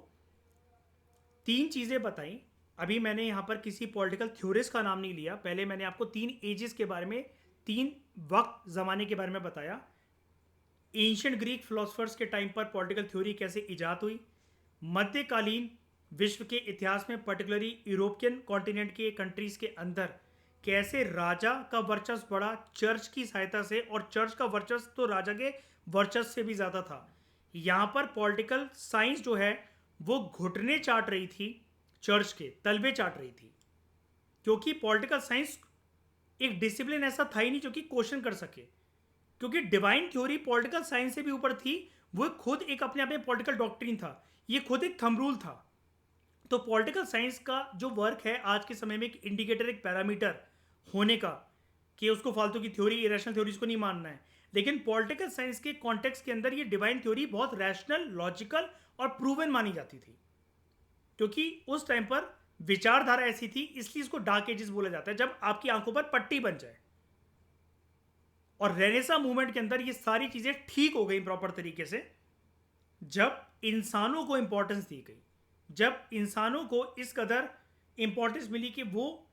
3 चीज़ें बताई। अभी मैंने यहाँ पर किसी पॉलिटिकल थ्योरिस्ट का नाम नहीं लिया, पहले मैंने आपको 3 एजेस के बारे में, 3 वक्त ज़माने के बारे में बताया। एंशिएंट ग्रीक फिलोसफर्स के टाइम पर पॉलिटिकल थ्योरी कैसे इजाद हुई, मध्यकालीन विश्व के इतिहास में पर्टिकुलरली यूरोपियन कॉन्टिनेंट के कंट्रीज के अंदर कैसे राजा का वर्चस्व बढ़ा चर्च की सहायता से, और चर्च का वर्चस्व तो राजा के वर्चस्व से भी ज़्यादा था। यहाँ पर पॉलिटिकल साइंस जो है वो घुटने चाट रही थी, चर्च के तलवे चाट रही थी, क्योंकि पॉलिटिकल साइंस एक डिसिप्लिन ऐसा था ही नहीं जो कि क्वेश्चन कर सके, क्योंकि डिवाइन थ्योरी पॉलिटिकल साइंस से भी ऊपर थी। वो खुद एक अपने आप में पॉलिटिकल डॉक्ट्रिन था, ये खुद एक थंब रूल था। तो पॉलिटिकल साइंस का जो वर्क है आज के समय में एक इंडिकेटर, एक पैरामीटर होने का, कि उसको फालतू की थ्योरी, इरेशनल थ्योरीज को नहीं मानना है, लेकिन पॉलिटिकल साइंस के कॉन्टेक्स्ट के अंदर ये डिवाइन थ्योरी बहुत रैशनल, लॉजिकल और प्रूवन मानी जाती थी, क्योंकि उस टाइम पर विचारधारा ऐसी थी, इसलिए इसको डार्क एजेस बोला जाता है, जब आपकी आंखों पर पट्टी बन जाए। और रेनेसा मूवमेंट के अंदर ये सारी चीजें ठीक हो गई प्रॉपर तरीके से, जब इंसानों को इंपॉर्टेंस दी गई, जब इंसानों को इस कदर इंपॉर्टेंस मिली कि वो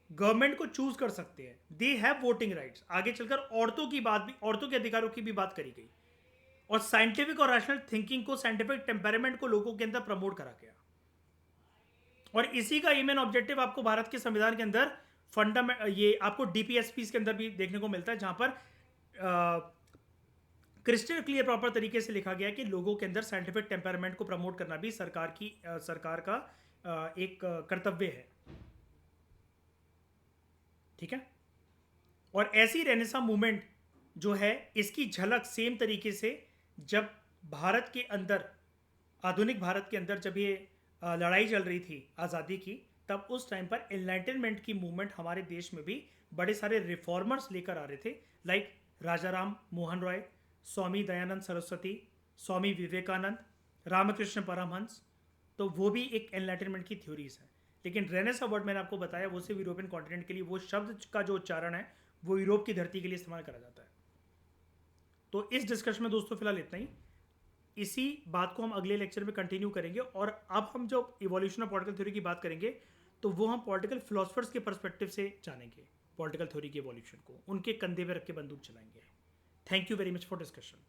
गवर्नमेंट को चूज कर सकते हैं, दे हैव वोटिंग राइट्स। आगे चलकर औरतों की बात भी, औरतों के अधिकारों की भी बात करी गई, और साइंटिफिक और रैशनल थिंकिंग को, साइंटिफिक टेम्परामेंट को लोगों के अंदर प्रमोट करा गया। और इसी का एम एंड ऑब्जेक्टिव आपको भारत के संविधान के अंदर ये आपको डीपीएसपी के अंदर भी देखने को मिलता है, जहां पर क्रिस्टल क्लियर प्रॉपर तरीके से लिखा गया है कि लोगों के अंदर साइंटिफिक टेम्परामेंट को प्रमोट करना भी सरकार का एक कर्तव्य है। ठीक है। और ऐसी रेनेसा मूवमेंट जो है, इसकी झलक सेम तरीके से जब भारत के अंदर, आधुनिक भारत के अंदर जब ये लड़ाई चल रही थी आज़ादी की, तब उस टाइम पर एनलाइटनमेंट की मूवमेंट हमारे देश में भी बड़े सारे रिफॉर्मर्स लेकर आ रहे थे, लाइक राजा राम मोहन रॉय, स्वामी दयानंद सरस्वती, स्वामी विवेकानंद, रामकृष्ण परमहंस। तो वो भी एक एनलाइटनमेंट की थ्योरीज है। लेकिन रेनेसा वर्ड मैंने आपको बताया, वो सिर्फ यूरोपियन कॉन्टिनेंट के लिए, वो शब्द का जो उच्चारण है वो यूरोप की धरती के लिए इस्तेमाल करा जाता है। तो इस डिस्कशन में दोस्तों फिलहाल इतना ही। इसी बात को हम अगले लेक्चर में कंटिन्यू करेंगे, और अब हम जो इवोल्यूशन ऑफ पॉलिटिकल थ्योरी की बात करेंगे, तो वो हम पॉलिटिकल फिलोसफर्स के पर्सपेक्टिव से जानेंगे पॉलिटिकल थ्योरी की इवोल्यूशन को, उनके कंधे पे रख के बंदूक चलाएंगे। Thank you very much for discussion.